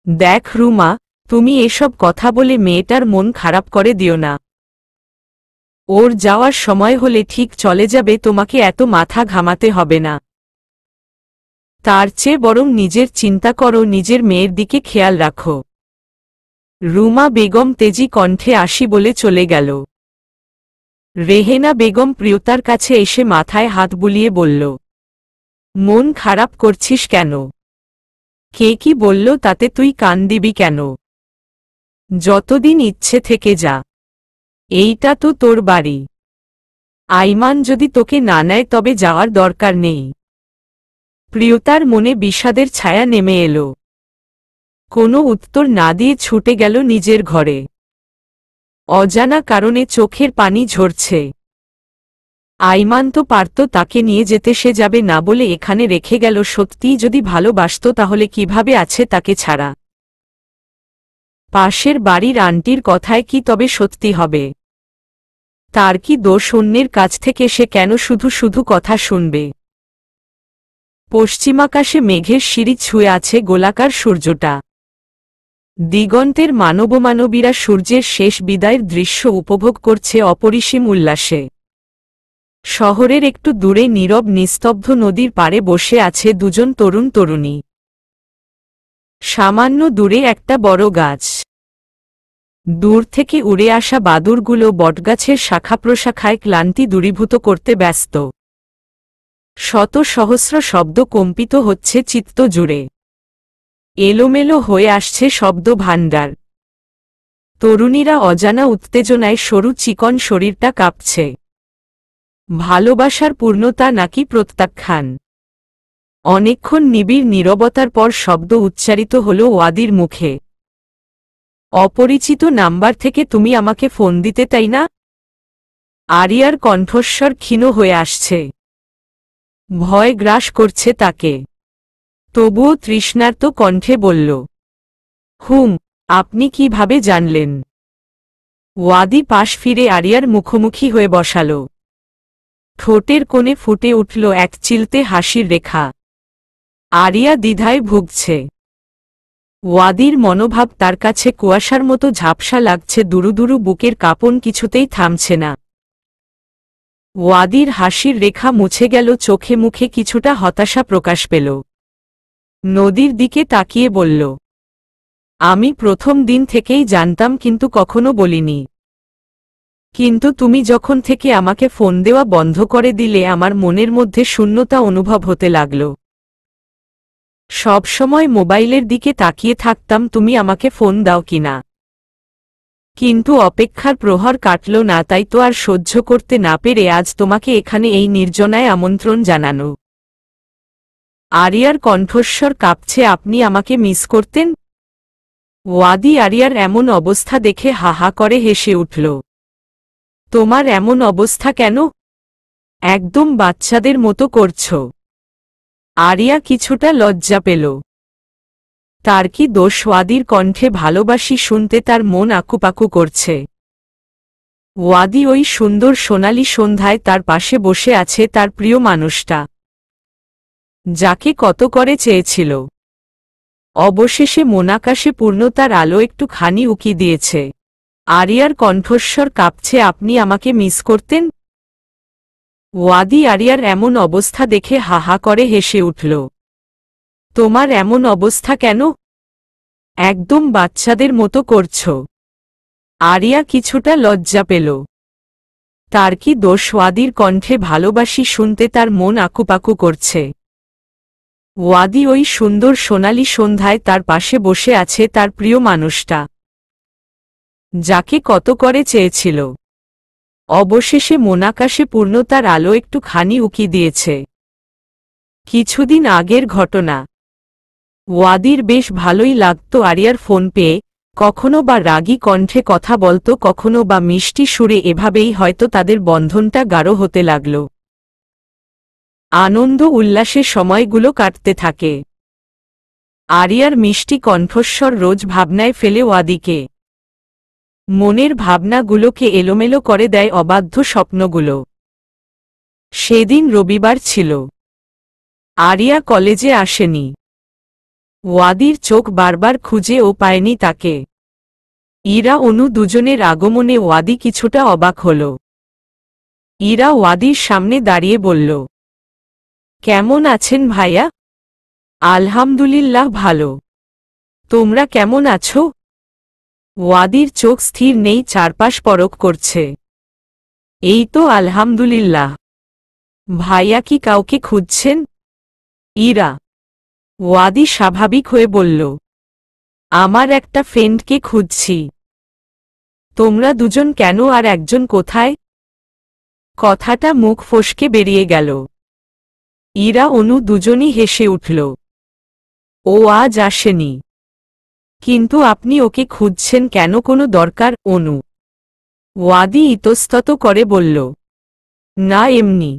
দেখ রুমা, তুমি এসব কথা বলে মেয়েটার মন খারাপ করে দিও না। ওর যাওয়ার সময় হলে ঠিক চলে যাবে, তোমাকে এত মাথা ঘামাতে হবে না। তার চেয়ে বরং নিজের চিন্তা করো, নিজের মেয়ের দিকে খেয়াল রাখো। রুমা বেগম তেজি কণ্ঠে আসি বলে চলে গেল। রেহেনা বেগম প্রিয়তার কাছে এসে মাথায় হাত বুলিয়ে বলল, মন খারাপ করছিস কেন? কে কি বলল তাতে তুই কান দিবি কেন? যতদিন ইচ্ছে থেকে যা, এইটা তো তোর বাড়ি। আইমান যদি তোকে না নেয় তবে যাওয়ার দরকার নেই। প্রিয়তার মনে বিষাদের ছায়া নেমে এলো। কোনো উত্তর না দিয়ে ছুটে গেল নিজের ঘরে। অজানা কারণে চোখের পানি ঝরছে। আইমান তো পারত তাকে নিয়ে যেতে, সে যাবে না বলে এখানে রেখে গেল। সত্যিই যদি ভালোবাসত তাহলে কিভাবে আছে তাকে ছাড়া? পাশের বাড়ির আন্টির কথায় কি তবে সত্যি হবে? তার কি দোষ অন্যের কাছ থেকে? সে কেন শুধু শুধু কথা শুনবে? পশ্চিমাকাশে মেঘের সিঁড়ি ছুঁয়ে আছে গোলাকার সূর্যটা। দিগন্তের মানবমানবীরা সূর্যের শেষ বিদায়ের দৃশ্য উপভোগ করছে অপরিসীম উল্লাসে। শহরের একটু দূরে নীরব নিস্তব্ধ নদীর পাড়ে বসে আছে দুজন তরুণ তরুণী। সামান্য দূরে একটা বড় গাছ। দূর থেকে উড়ে আসা বাদুড়গুলো বটগাছের শাখা প্রশাখায় ক্লান্তি দূরীভূত করতে ব্যস্ত। শত সহস্র শব্দ কম্পিত হচ্ছে চিত্ত জুড়ে। এলোমেলো হয়ে আসছে শব্দ ভাণ্ডার। তরুণীরা অজানা উত্তেজনায় সরু চিকন শরীরটা কাঁপছে। ভালোবাসার পূর্ণতা নাকি প্রত্যাখ্যান? অনেকক্ষণ নিবিড় নীরবতার পর শব্দ উচ্চারিত হল ওয়াদির মুখে। অপরিচিত নাম্বার থেকে তুমি আমাকে ফোন দিতে, তাই না? আরিয়ার কণ্ঠস্বর ক্ষীণ হয়ে আসছে। ভয় গ্রাস করছে তাকে। তবুও তৃষ্ণার্ত কণ্ঠে বলল, আপনি কিভাবে জানলেন? ওয়াদি পাশ ফিরে আরিয়ার মুখোমুখি হয়ে বসাল। ঠোঁটের কোণে ফুটে উঠল এক চিলতে হাসির রেখা। আরিয়া দ্বিধায় ভুগছে। ওয়াদির মনোভাব তার কাছে কুয়াশার মতো ঝাপসা লাগছে। দুরু দুরু বুকের কাঁপন কিছুতেই থামছে না। ওয়াদির হাসির রেখা মুছে গেল, চোখে মুখে কিছুটা হতাশা প্রকাশ পেল। নদীর দিকে তাকিয়ে বলল, আমি প্রথম দিন থেকেই জানতাম, কিন্তু কখনো বলিনি। কিন্তু তুমি যখন থেকে আমাকে ফোন দেওয়া বন্ধ করে দিলে আমার মনের মধ্যে শূন্যতা অনুভব হতে লাগল। সব সময় মোবাইলের দিকে তাকিয়ে থাকতাম তুমি আমাকে ফোন দাও কিনা। কিন্তু অপেক্ষার প্রহর কাটল না, তাই তো আর সহ্য করতে না পেরে আজ তোমাকে এখানে এই নির্জনায় আমন্ত্রণ জানানো। আরিয়ার কণ্ঠস্বর কাঁপছে, আপনি আমাকে মিস করতেন? ওয়াদি আরিয়ার এমন অবস্থা দেখে হা হা করে হেসে উঠল। তোমার এমন অবস্থা কেন? একদম বাচ্চাদের মতো করছ। আরিয়া কিছুটা লজ্জা পেল। তার কি দোষ? ওয়াদির কণ্ঠে ভালোবাসি শুনতে তার মন আকুপাকু করছে। ওয়াদি ওই সুন্দর সোনালি সন্ধ্যায় তার পাশে বসে আছে, তার প্রিয় মানুষটা, যাকে কত করে চেয়েছিল। অবশেষে মনাকাশে পূর্ণতার আলো একটু খানি উকি দিয়েছে। আরিয়ার কণ্ঠস্বর কাঁপছে, আপনি আমাকে মিস করতেন? ওয়াদি আরিয়ার এমন অবস্থা দেখে হা হা করে হেসে উঠল। তোমার এমন অবস্থা কেন? একদম বাচ্চাদের মতো করছ। আরিয়া কিছুটা লজ্জা পেল। তার কি দোষ? ওয়াদির কণ্ঠে ভালোবাসি শুনতে তার মন আকুপাকু করছে। ওয়াদি ওই সুন্দর সোনালি সন্ধ্যায় তার পাশে বসে আছে, তার প্রিয় মানুষটা, যাকে কত করে চেয়েছিল। অবশেষে মনাকাশে পূর্ণতার আলো একটু খানি উকি দিয়েছে। কিছুদিন আগের ঘটনা। ওয়াদির বেশ ভালোই লাগত আরিয়ার ফোন পেয়ে। কখনো বা রাগী কণ্ঠে কথা বলত, কখনো বা মিষ্টি সুরে। এভাবেই হয়তো তাদের বন্ধনটা গাঢ় হতে লাগল। আনন্দ উল্লাসে সময়গুলো কাটতে থাকে। আরিয়ার মিষ্টি কণ্ঠস্বর রোজ ভাবনায় ফেলে ওয়াদিকে। মনের ভাবনাগুলোকে এলোমেলো করে দেয় অবাধ্য স্বপ্নগুলো। সেদিন রবিবার ছিল। আরিয়া কলেজে আসেনি। ওয়াদির চোখ বারবার খুঁজে ও পায়নি তাকে। ইরা অনু দুজনের আগমনে ওয়াদি কিছুটা অবাক হল। ইরা ওয়াদির সামনে দাঁড়িয়ে বলল, কেমন আছেন ভাইয়া? আলহামদুলিল্লাহ ভালো। তোমরা কেমন আছো? ওয়াদির চোখ স্থির নেই, চারপাশ পরখ করছে। এই তো আলহামদুলিল্লাহ। ভাইয়া কি কাউকে খুঁজছেন? ইরা। ওয়াদি স্বাভাবিক হয়ে বলল, আমার একটা ফ্রেন্ডকে খুঁজছি। তোমরা দুজন কেন, আর একজন কোথায়? কথাটা মুখ ফসকে বেরিয়ে গেল। ইরা অনু দুজনই হেসে উঠল। ও আজ আসেনি। কিন্তু আপনি ওকে খুঁজছেন কেন, কোনো দরকার? অনু। ওয়াদি ইতস্তত করে বলল, না এমনি।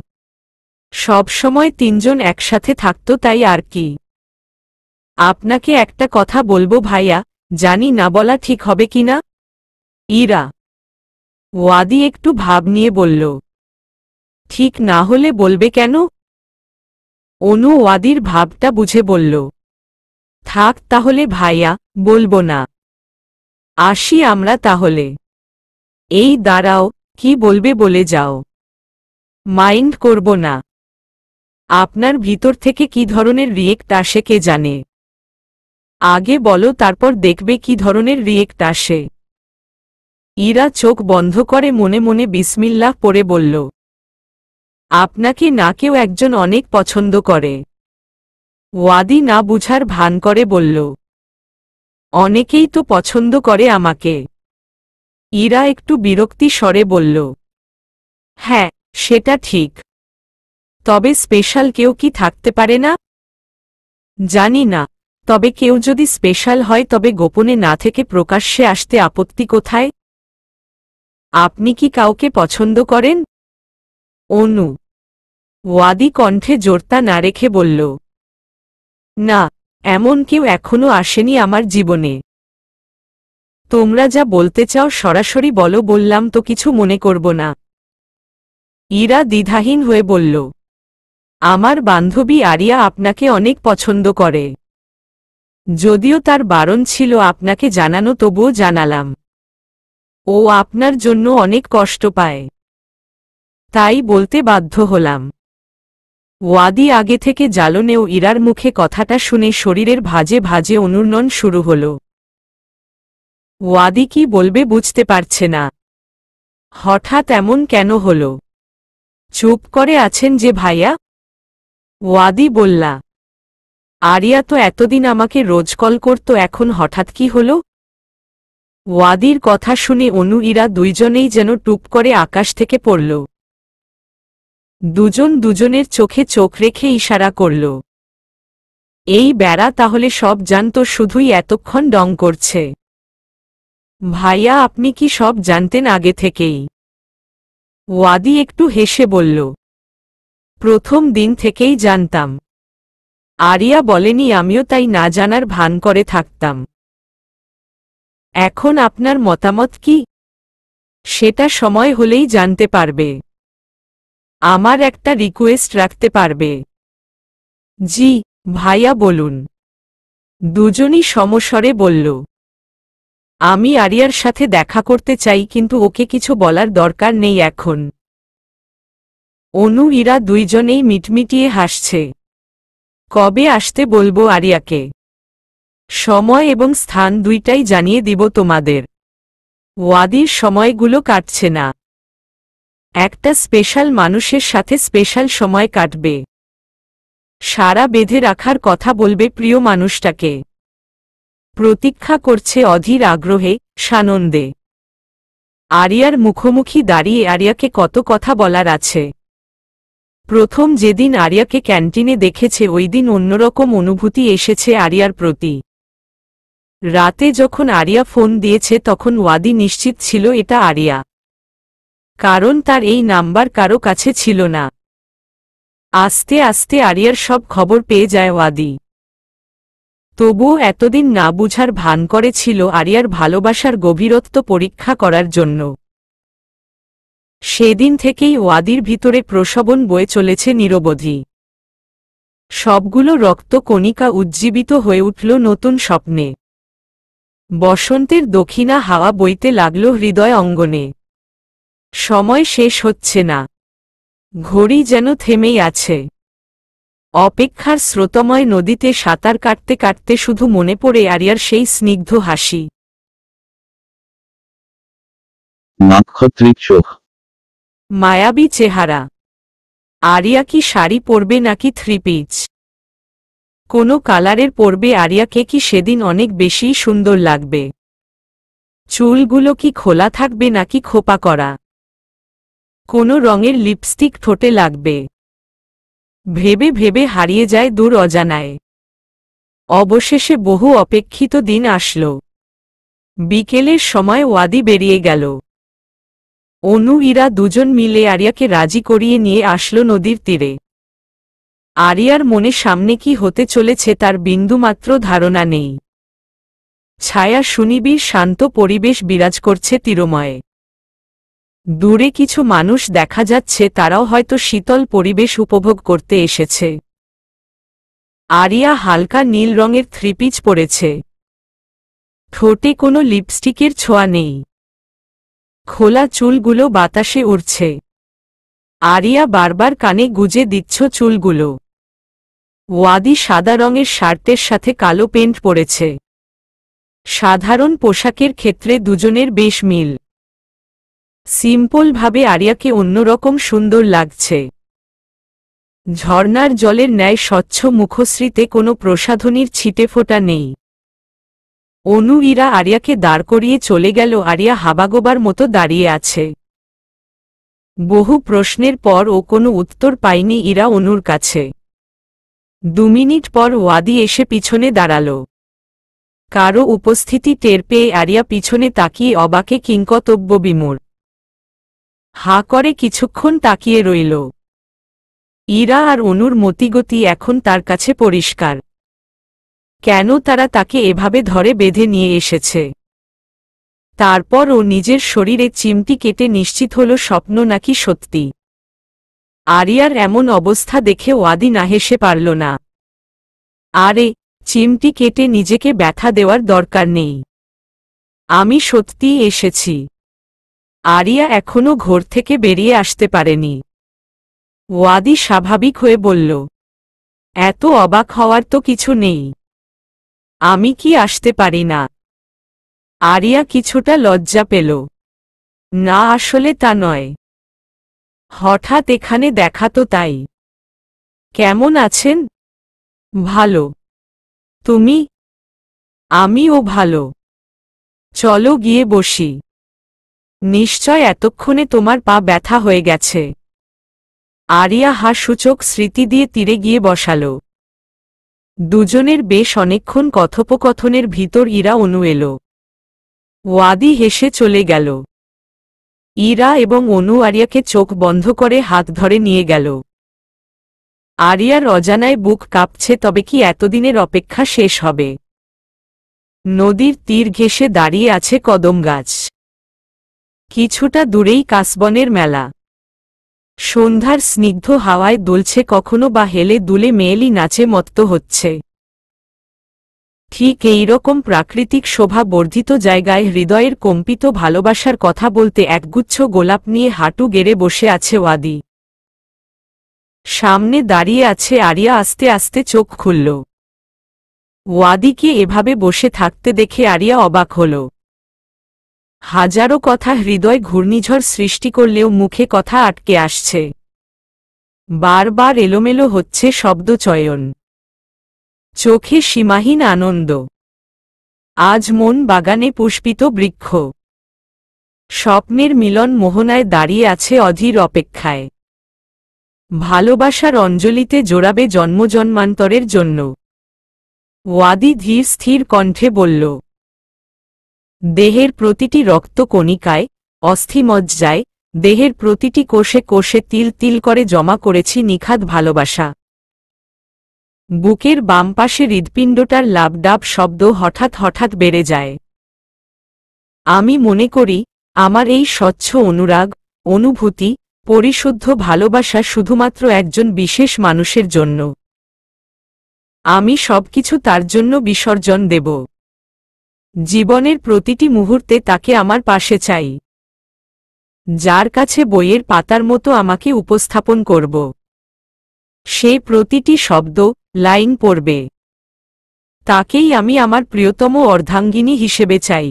সবসময় তিনজন একসাথে থাকতো তাই আর কি। আপনাকে একটা কথা বলবো ভাইয়া, জানি না বলা ঠিক হবে কিনা। ইরা। ওয়াদি একটু ভাব নিয়ে বলল, ঠিক না হলে বলবে কেন? অনু ওয়াদির ভাবটা বুঝে বলল, থাক তাহলে ভাইয়া, বলবো না। আসি আমরা তাহলে। এই দাঁড়াও, কি বলবে বলে যাও। মাইন্ড করব না। আপনার ভিতর থেকে কি ধরনের রিয়েক্ট আসে কে জানে। আগে বলো, তারপর দেখবে কি ধরনের রিয়েক্ট আসে। ইরা চোখ বন্ধ করে মনে মনে বিসমিল্লাহ পড়ে বলল, আপনাকে না কেউ একজন অনেক পছন্দ করে। ওয়াদি না বুঝার ভান করে বলল, অনেকেই তো পছন্দ করে আমাকে। ইরা একটু বিরক্তি স্বরে বলল, হ্যাঁ সেটা ঠিক। তবে স্পেশাল কেউ কি থাকতে পারে না? জানি না, তবে কেউ যদি স্পেশাল হয় তবে গোপনে না থেকে প্রকাশ্যে আসতে আপত্তি কোথায়? আপনি কি কাউকে পছন্দ করেন? অনু। ওয়াদি কণ্ঠে জোরতা না রেখে বলল, না, এমন কেউ এখনো আসেনি আমার জীবনে। তোমরা যা বলতে চাও সরাসরি বলো, বললাম তো কিছু মনে করব না। ইরা দ্বিধাহীন হয়ে বলল, আমার বান্ধবী আরিয়া আপনাকে অনেক পছন্দ করে। যদিও তার বারণ ছিল আপনাকে জানানো, তবুও জানালাম। ও আপনার জন্য অনেক কষ্ট পায়, তাই বলতে বাধ্য হলাম। ওয়াদি আগে থেকে জ্বালনেও ইরার মুখে কথাটা শুনে শরীরের ভাজে ভাজে অনুর্ণন শুরু হল। ওয়াদি কি বলবে বুঝতে পারছে না। হঠাৎ এমন কেন হল? চুপ করে আছেন যে ভাইয়া? ওয়াদি বললা, আরিয়া তো এতদিন আমাকে রোজ কল করত, এখন হঠাৎ কি হল? ওয়াদির কথা শুনে অনু ইরা দুইজনেই যেন টুপ করে আকাশ থেকে পড়ল। দুজন দুজনের চোখে চোখ রেখে ইশারা করল। এই বেড়া তাহলে সব জানত, শুধুই এতক্ষণ ডং করছে। ভাইয়া আপনি কি সব জানতেন আগে থেকেই? ওয়াদি একটু হেসে বলল, প্রথম দিন থেকেই জানতাম। আরিয়া বলেনি, আমিও তাই না জানার ভান করে থাকতাম। এখন আপনার মতামত কি? সেটা সময় হলেই জানতে পারবে। আমার একটা রিকোয়েস্ট রাখতে পারবে? জি ভাইয়া বলুন। দুজনই সমস্বরে বলল, আমি আরিয়ার সাথে দেখা করতে চাই, কিন্তু ওকে কিছু বলার দরকার নেই এখন। অনু ইরা দুইজনেই মিটমিটিয়ে হাসছে। কবে আসতে বলবো আরিয়াকে? সময় এবং স্থান দুইটাই জানিয়ে দিব তোমাদের। ওয়াদির সময়গুলো কাটছে না। একটা স্পেশাল মানুষের সাথে স্পেশাল সময় কাটবে। সারা বেঁধে রাখার কথা বলবে প্রিয় মানুষটাকে। প্রতীক্ষা করছে অধীর আগ্রহে, সানন্দে। আরিয়ার মুখোমুখি দাঁড়িয়ে আরিয়াকে কত কথা বলার আছে। প্রথম যেদিন আরিয়াকে ক্যান্টিনে দেখেছে ওই দিন অন্যরকম অনুভূতি এসেছে আরিয়ার প্রতি। রাতে যখন আরিয়া ফোন দিয়েছে তখন ওয়াদি নিশ্চিত ছিল এটা আরিয়া, কারণ তার এই নাম্বার কারো কাছে ছিল না। আস্তে আস্তে আরিয়ার সব খবর পেয়ে যায় ওয়াদি। তবুও এতদিন না বুঝার ভান করেছিল আরিয়ার ভালোবাসার গভীরত্ব পরীক্ষা করার জন্য। সেদিন থেকেই ওয়াদির ভিতরে প্রসবন বয়ে চলেছে নিরবধি। সবগুলো রক্ত কণিকা উজ্জীবিত হয়ে উঠল নতুন স্বপ্নে। বসন্তের দক্ষিণা হাওয়া বইতে লাগল হৃদয় অঙ্গনে। সময় শেষ হচ্ছে না, ঘড়ি যেন থেমেই আছে। অপেক্ষার স্রোতময় নদীতে সাঁতার কাটতে কাটতে শুধু মনে পড়ে আরিয়ার সেই স্নিগ্ধ হাসি, নক্ষত্রিক চোখ, মায়াবী চেহারা। আরিয়া কি শাড়ি পরবে নাকি থ্রি পিচ? কোনো কালারের পরবে আরিয়াকে কি সেদিন অনেক বেশি সুন্দর লাগবে? চুলগুলো কি খোলা থাকবে নাকি খোপা করা? কোনো রঙের লিপস্টিক ঠোঁটে লাগবে? ভেবে ভেবে হারিয়ে যায় দূর অজানায়। অবশেষে বহু অপেক্ষিত দিন আসল। বিকেলের সময় ওয়াদি বেরিয়ে গেল। অনু ইরা দুজন মিলে আরিয়াকে রাজি করিয়ে নিয়ে আসলো নদীর তীরে। আরিয়ার মনে সামনে কি হতে চলেছে তার বিন্দুমাত্র ধারণা নেই। ছায়া সুনিবিড় শান্ত পরিবেশ বিরাজ করছে তীরময়ে। দূরে কিছু মানুষ দেখা যাচ্ছে, তারাও হয়তো শীতল পরিবেশ উপভোগ করতে এসেছে। আরিয়া হালকা নীল রঙের থ্রি পিচ পরেছে। ঠোঁটে কোনো লিপস্টিকের ছোঁয়া নেই। খোলা চুলগুলো বাতাসে উড়ছে। আরিয়া বারবার কানে গুজে দিচ্ছ চুলগুলো। ওয়াদি সাদা রঙের শার্টের সাথে কালো প্যান্ট পরেছে। সাধারণ পোশাকের ক্ষেত্রে দুজনের বেশ মিল। সিম্পলভাবে আরিয়াকে অন্যরকম সুন্দর লাগছে। ঝর্ণার জলের ন্যায় স্বচ্ছ মুখশ্রীতে কোনো প্রসাধনীর ছিটেফোঁটা নেই। অনু ইরা আরিয়াকে দাঁড় করিয়ে চলে গেল। আরিয়া হাবাগোবার মতো দাঁড়িয়ে আছে। বহু প্রশ্নের পর ও কোনো উত্তর পায়নি ইরা অনুর কাছে। 2 মিনিট পর ওয়াদি এসে পিছনে দাঁড়াল। কারো উপস্থিতি টের পেয়ে আরিয়া পিছনে তাকিয়ে অবাকে কিংকর্তব্য বিমূঢ়। হাঁ করে কিছুক্ষণ তাকিয়ে রইল। ইরা আর অনুর মতিগতি এখন তার কাছে পরিষ্কার। কেন তারা তাকে এভাবে ধরে বেঁধে নিয়ে এসেছে? তারপর ও নিজের শরীরে চিমটি কেটে নিশ্চিত হল স্বপ্ন নাকি সত্যি। আরিয়ার এমন অবস্থা দেখে ওয়াদি না হেসে পারল না। আরে, চিমটি কেটে নিজেকে ব্যথা দেওয়ার দরকার নেই। আমি সত্যিই এসেছি। আরিয়া এখনো ঘর থেকে বেরিয়ে আসতে পারেনি। ওয়াদি স্বাভাবিক হয়ে বলল, এত অবাক হওয়ার তো কিছু নেই। আমি কি আসতে পারি না? আরিয়া কিছুটা লজ্জা পেল। না, আসলে তা নয়। হঠাৎ এখানে দেখা তো তাই। কেমন আছেন? ভালো। তুমি? আমিও ভালো। চলো গিয়ে বসি। নিশ্চয় এতক্ষণে তোমার পা ব্যথা হয়ে গেছে। আরিয়া হাসূচক স্মৃতি দিয়ে তীরে গিয়ে বসাল। দুজনের বেশ অনেকক্ষণ কথোপকথনের ভিতর ইরা অনু এলো। ওয়াদি হেসে চলে গেল। ইরা এবং অনু আরিয়াকে চোখ বন্ধ করে হাত ধরে নিয়ে গেল। আরিয়ার অজানায় বুক কাঁপছে, তবে কি এতদিনের অপেক্ষা শেষ হবে? নদীর তীর ঘেঁষে দাঁড়িয়ে আছে কদম গাছ। কিছুটা দূরেই কাশবনের মেলা। সন্ধ্যার স্নিগ্ধ হাওয়ায় দুলছে, কখনো বা হেলে দুলে মেয়েলি নাচে মত্ত হচ্ছে। ঠিক এইরকম প্রাকৃতিক শোভা বর্ধিত জায়গায় হৃদয়ের কম্পিত ভালোবাসার কথা বলতে একগুচ্ছ গোলাপ নিয়ে হাঁটু গেড়ে বসে আছে ওয়াদি। সামনে দাঁড়িয়ে আছে আরিয়া। আস্তে আস্তে চোখ খুলল। ওয়াদিকে এভাবে বসে থাকতে দেখে আরিয়া অবাক হল। হাজারো কথা হৃদয় ঘূর্ণিঝড় সৃষ্টি করলেও মুখে কথা আটকে আসছে। বারবার এলোমেলো হচ্ছে শব্দচয়ন। চোখে সীমাহীন আনন্দ। আজ মন বাগানে পুষ্পিত বৃক্ষ। স্বপ্নের মিলন মোহনায় দাঁড়িয়ে আছে অধীর অপেক্ষায়। ভালোবাসার অঞ্জলিতে জোড়াবে জন্মজন্মান্তরের জন্য। ওয়াদি ধীর স্থির কণ্ঠে বলল, দেহের প্রতিটি রক্তকণিকায়, অস্থিমজ্জায়, দেহের প্রতিটি কোষে কোষে তিল তিল করে জমা করেছি নিখাদ ভালোবাসা। বুকের বাম পাশে হৃৎপিণ্ডটার লাবডাব শব্দ হঠাৎ হঠাৎ বেড়ে যায়। আমি মনে করি, আমার এই স্বচ্ছ অনুরাগ, অনুভূতি, পরিশুদ্ধ ভালোবাসা শুধুমাত্র একজন বিশেষ মানুষের জন্য। আমি সবকিছু তার জন্য বিসর্জন দেব। জীবনের প্রতিটি মুহূর্তে তাকে আমার পাশে চাই, যার কাছে বইয়ের পাতার মতো আমাকে উপস্থাপন করব। সে প্রতিটি শব্দ, লাইন পড়বে। তাকেই আমি আমার প্রিয়তম অর্ধাঙ্গিনী হিসেবে চাই।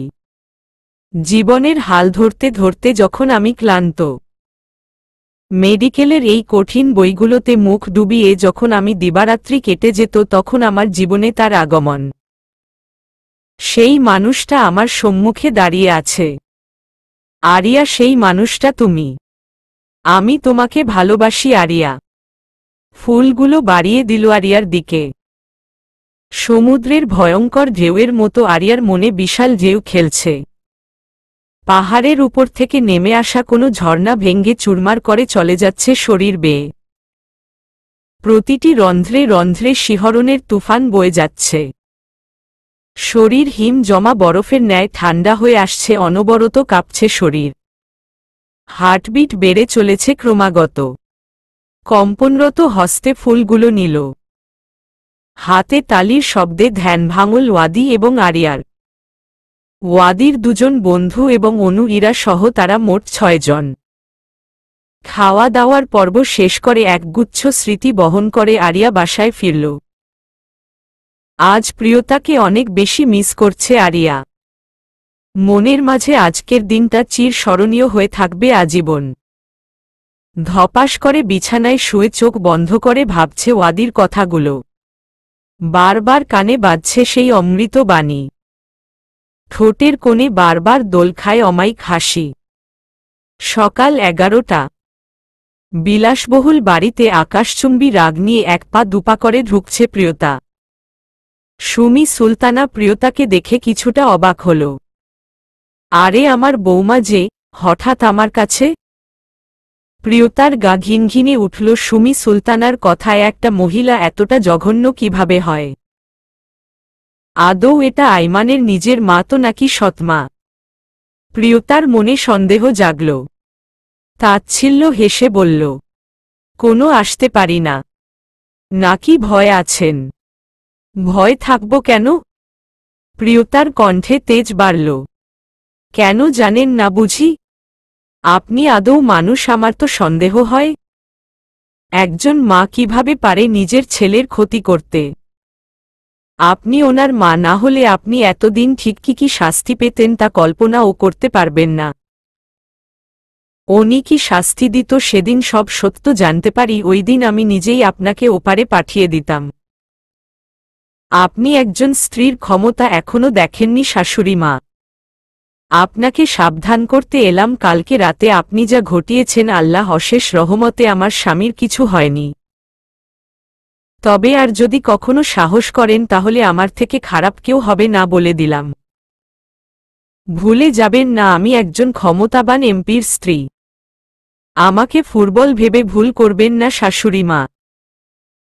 জীবনের হাল ধরতে ধরতে যখন আমি ক্লান্ত, মেডিকেলের এই কঠিন বইগুলোতে মুখ ডুবিয়ে যখন আমি দিবারাত্রি কেটে যেত, তখন আমার জীবনে তার আগমন। সেই মানুষটা আমার সম্মুখে দাঁড়িয়ে আছে। আরিয়া, সেই মানুষটা তুমি। আমি তোমাকে ভালোবাসি আরিয়া। ফুলগুলো বাড়িয়ে দিল আরিয়ার দিকে। সমুদ্রের ভয়ঙ্কর ঢেউয়ের মতো আরিয়ার মনে বিশাল ঢেউ খেলছে। পাহাড়ের উপর থেকে নেমে আসা কোনো ঝর্ণা ভেঙ্গে চুরমার করে চলে যাচ্ছে শরীর বেয়ে। প্রতিটি রন্ধ্রে রন্ধ্রে শিহরণের তুফান বয়ে যাচ্ছে। শরীর হিম জমা বরফের ন্যায় ঠান্ডা হয়ে আসছে, অনবরত কাঁপছে শরীর। হার্টবিট বেড়ে চলেছে ক্রমাগত। কম্পনরত হস্তে ফুলগুলো নিল। হাতে তালির শব্দে ধ্যান ভাঙল ওয়াদি এবং আরিয়ার। ওয়াদির দুজন বন্ধু এবং অনু ইরা সহ তারা মোট 6 জন। খাওয়া দাওয়ার পর্ব শেষ করে একগুচ্ছ স্মৃতি বহন করে আরিয়া বাসায় ফিরল। আজ প্রিয়তাকে অনেক বেশি মিস করছে আরিয়া। মনের মাঝে আজকের দিনটা চিরস্মরণীয় হয়ে থাকবে আজীবন। ধপাস করে বিছানায় শুয়ে চোখ বন্ধ করে ভাবছে ওয়াদির কথাগুলো। বারবার কানে বাজছে সেই অমৃত বাণী। ঠোঁটের কোণে বারবার দোল খায় অমায়িক হাসি। সকাল 11টা। বিলাসবহুল বাড়িতে আকাশচুম্বী রাগ নিয়ে এক পা দুপা করে ঢুকছে প্রিয়তা। সুমি সুলতানা প্রিয়তাকে দেখে কিছুটা অবাক হল। আরে, আমার বৌমা যে হঠাৎ আমার কাছে? প্রিয়তার গা ঘিনঘিনে উঠল। সুমি সুলতানার কথায় একটা মহিলা এতটা জঘন্য কিভাবে হয়? আদৌ এটা আইমানের নিজের মা তো নাকি সৎমা? প্রিয়তার মনে সন্দেহ জাগল। তাচ্ছিল্য হেসে বলল, কোনো আসতে পারি না। নাকি ভয় আছেন? ভয় থাকব কেন? প্রিয়তার কণ্ঠে তেজ বাড়ল। কেন জানেন না বুঝি? আপনি আদৌ মানুষ? আমার তো সন্দেহ হয়। একজন মা কিভাবে পারে নিজের ছেলের ক্ষতি করতে? আপনি ওনার মা না হলে আপনি এতদিন ঠিক কি শাস্তি পেতেন তা কল্পনাও করতে পারবেন না। উনি কি শাস্তি দিত সেদিন সব সত্য জানতে পারি, ওই দিন আমি নিজেই আপনাকে ওপারে পাঠিয়ে দিতাম। আপনি একজন স্ত্রীর ক্ষমতা এখনো দেখেননি শাশুড়ি মা। আপনাকে সাবধান করতে এলাম। কালকে রাতে আপনি যা ঘটিয়েছেন, আল্লাহ অশেষ রহমতে আমার স্বামীর কিছু হয়নি। তবে আর যদি কখনো সাহস করেন তাহলে আমার থেকে খারাপ কেউ হবে না বলে দিলাম। ভুলে যাবেন না আমি একজন ক্ষমতাবান এমপির স্ত্রী। আমাকে ফুটবল ভেবে ভুল করবেন না শাশুড়ি মা।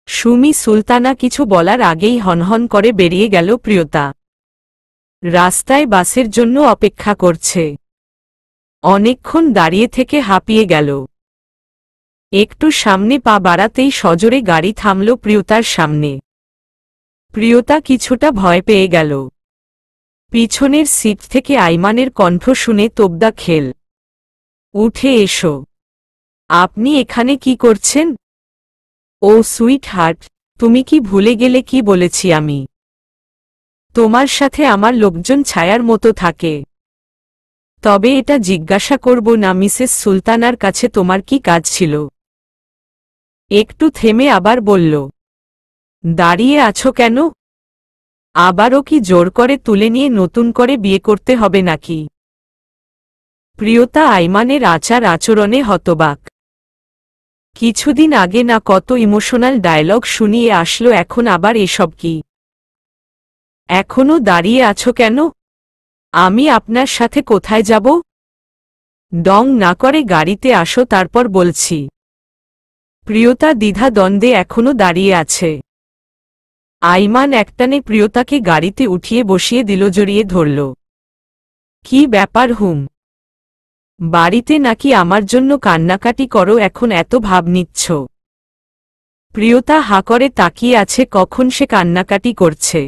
সুমি সুলতানা কিছু বলার আগেই হনহন করে বেরিয়ে গেল প্রিয়তা। রাস্তায় বাসের জন্য অপেক্ষা করছে। অনেকক্ষণ দাঁড়িয়ে থেকে হাঁপিয়ে গেল। একটু সামনে পা বাড়াতেই সজোরে গাড়ি থামল প্রিয়তার সামনে। প্রিয়তা কিছুটা ভয় পেয়ে গেল। পিছনের সিট থেকে আইমানের কণ্ঠ শুনে তোবদা খেল। উঠে এসো। আপনি এখানে কি করছেন? ও সুইট হার্ট, তুমি কি ভুলে গেলে কি বলেছি আমি? তোমার সাথে আমার লোকজন ছায়ার মতো থাকে। তবে এটা জিজ্ঞাসা করব না মিসেস সুলতানার কাছে তোমার কি কাজ ছিল? একটু থেমে আবার বলল, দাঁড়িয়ে আছো কেন? আবারও কি জোর করে তুলে নিয়ে নতুন করে বিয়ে করতে হবে নাকি? প্রিয়তা আইমানের আচার আচরণে হতবাক। কিছুদিন আগে না কত ইমোশনাল ডায়লগ শুনিয়ে আসলো, এখন আবার এসব কি? এখনো দাঁড়িয়ে আছো কেন? আমি আপনার সাথে কোথায় যাব? ডং না করে গাড়িতে আসো, তারপর বলছি। প্রিয়তা দ্বিধা দ্বন্দ্বে এখনো দাঁড়িয়ে আছে। আইমান একটানে প্রিয়তাকে গাড়িতে উঠিয়ে বসিয়ে দিল, জড়িয়ে ধরল। কি ব্যাপার হুম? বাড়িতে নাকি আমার জন্য কান্নাকাটি করো, এখন এত ভাব নিচ্ছ? প্রিয়তা হা করে তাকিয়ে আছে কখন সে কান্নাকাটি করছে।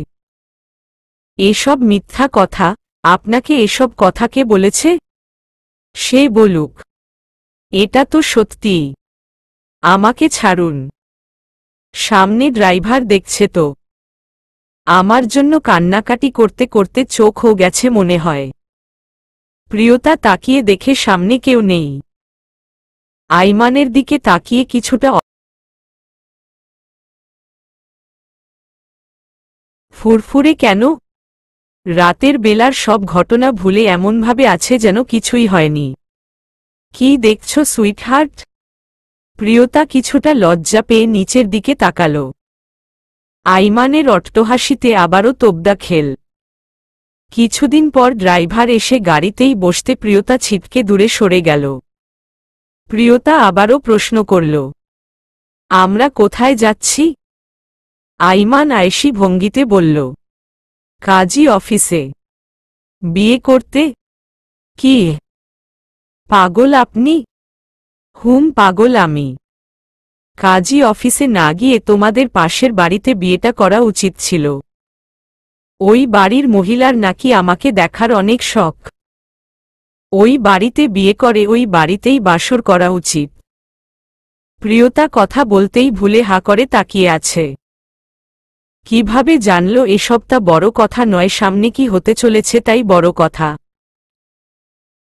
এসব মিথ্যা কথা, আপনাকে এসব কথা কে বলেছে? সে বলুক। এটা তো সত্যি। আমাকে ছাড়ুন। সামনে ড্রাইভার দেখছে তো। আমার জন্য কান্নাকাটি করতে করতে চোখ হয়ে গেছে মনে হয়। প্রিয়তা তাকিয়ে দেখে সামনে কেউ নেই। আইমানের দিকে তাকিয়ে কিছুটা ফুরফুরে কেন? রাতের বেলার সব ঘটনা ভুলে এমনভাবে আছে যেন কিছুই হয়নি। কি দেখছ সুইটহার্ট? প্রিয়তা কিছুটা লজ্জা পেয়ে নিচের দিকে তাকাল। আইমানের অট্টহাসিতে আবারও তোবদা খেল। কিছুদিন পর ড্রাইভার এসে গাড়িতেই বসতে প্রিয়তা ছিটকে দূরে সরে গেল। প্রিয়তা আবারও প্রশ্ন করল, আমরা কোথায় যাচ্ছি? আইমান আয়েশি ভঙ্গিতে বলল, কাজী অফিসে। বিয়ে করতে? কি পাগল আপনি? পাগল আমি। কাজী অফিসে না গিয়ে তোমাদের পাশের বাড়িতে বিয়েটা করা উচিত ছিল। ওই বাড়ির মহিলার নাকি আমাকে দেখার অনেক শখ। ওই বাড়িতে বিয়ে করে ওই বাড়িতেই বাসর করা উচিত। প্রিয়তা কথা বলতেই ভুলে হা করে তাকিয়ে আছে। কিভাবে জানল এসবটা বড় কথা নয়, সামনে কি হতে চলেছে তাই বড় কথা।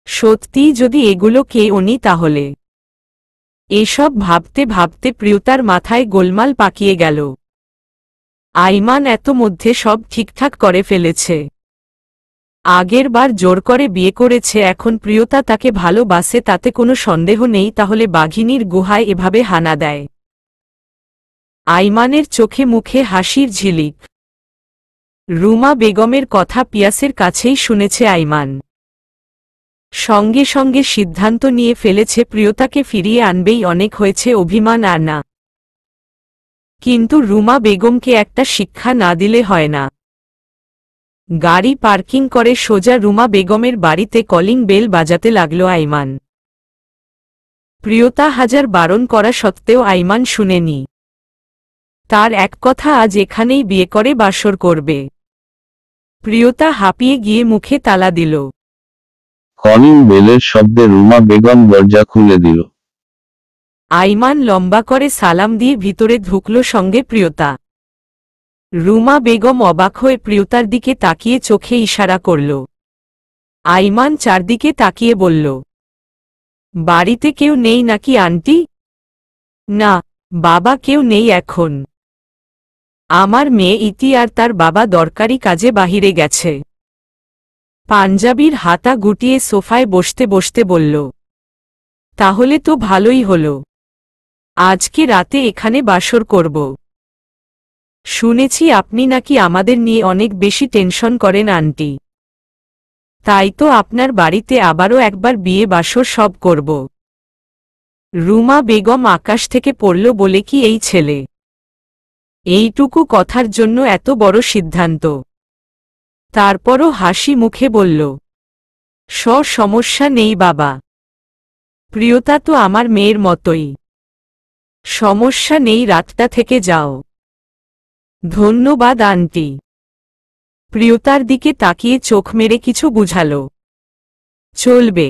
সত্যিই যদি এগুলো কে উনি তাহলে। এসব ভাবতে ভাবতে প্রিয়তার মাথায় গোলমাল পাকিয়ে গেল। আইমান এত মধ্যে সব ঠিকঠাক করে ফেলেছে। আগের বার জোর করে বিয়ে করেছে, এখন প্রিয়তা তাকে ভালোবাসে তাতে কোনো সন্দেহ নেই, তাহলে বাঘিনীর গুহায় এভাবে হানা দেয়। আইমানের চোখে মুখে হাসির ঝিলিক। রুমা বেগমের কথা পিয়াসের কাছেই শুনেছে আইমান। সঙ্গে সঙ্গে সিদ্ধান্ত নিয়ে ফেলেছে প্রিয়তাকে ফিরিয়ে আনবেই, অনেক হয়েছে অভিমান আর না। কিন্তু রুমা বেগমকে একটা শিক্ষা না দিলে হয় না। গাড়ি পার্কিং করে সোজা রুমা বেগমের বাড়িতে কলিং বেল বাজাতে লাগল আইমান। প্রিয়তা হাজার বারণ করা সত্ত্বেও আইমান শুনেনি। তার এক কথা, আজ এখানেই বিয়ে করে বাসর করবে। প্রিয়তা হাঁপিয়ে গিয়ে মুখে তালা দিল। কলিং বেলের শব্দে রুমা বেগম দরজা খুলে দিল। আইমান লম্বা করে সালাম দিয়ে ভিতরে ঢুকল, সঙ্গে প্রিয়তা। রুমা বেগম অবাক হয়ে প্রিয়তার দিকে তাকিয়ে চোখে ইশারা করল। আইমান চারদিকে তাকিয়ে বলল, বাড়িতে কেউ নেই নাকি আন্টি? না বাবা, কেউ নেই এখন। আমার মেয়ে ইতি আর তার বাবা দরকারি কাজে বাহিরে গেছে। পাঞ্জাবির হাতা গুটিয়ে সোফায় বসতে বসতে বলল, তাহলে তো ভালোই হলো। আজকে রাতে এখানে বাসর করব। শুনেছি আপনি নাকি আমাদের নিয়ে অনেক বেশি টেনশন করেন আন্টি। তাই তো আপনার বাড়িতে আবারও একবার বিয়ে বাসর সব করব। রুমা বেগম আকাশ থেকে পড়ল বলে কি এই ছেলে? এইটুকু কথার জন্য এত বড় সিদ্ধান্ত? তারপরও হাসি মুখে বলল, সমস্যা নেই বাবা। প্রিয়তা তো আমার মেয়ের মতোই। সমস্যা নেই, রাতটা থেকে যাও। ধন্যবাদ আন্টি। প্রিয়তার দিকে তাকিয়ে চোখ মেরে কিছু বুঝাল। চলবে।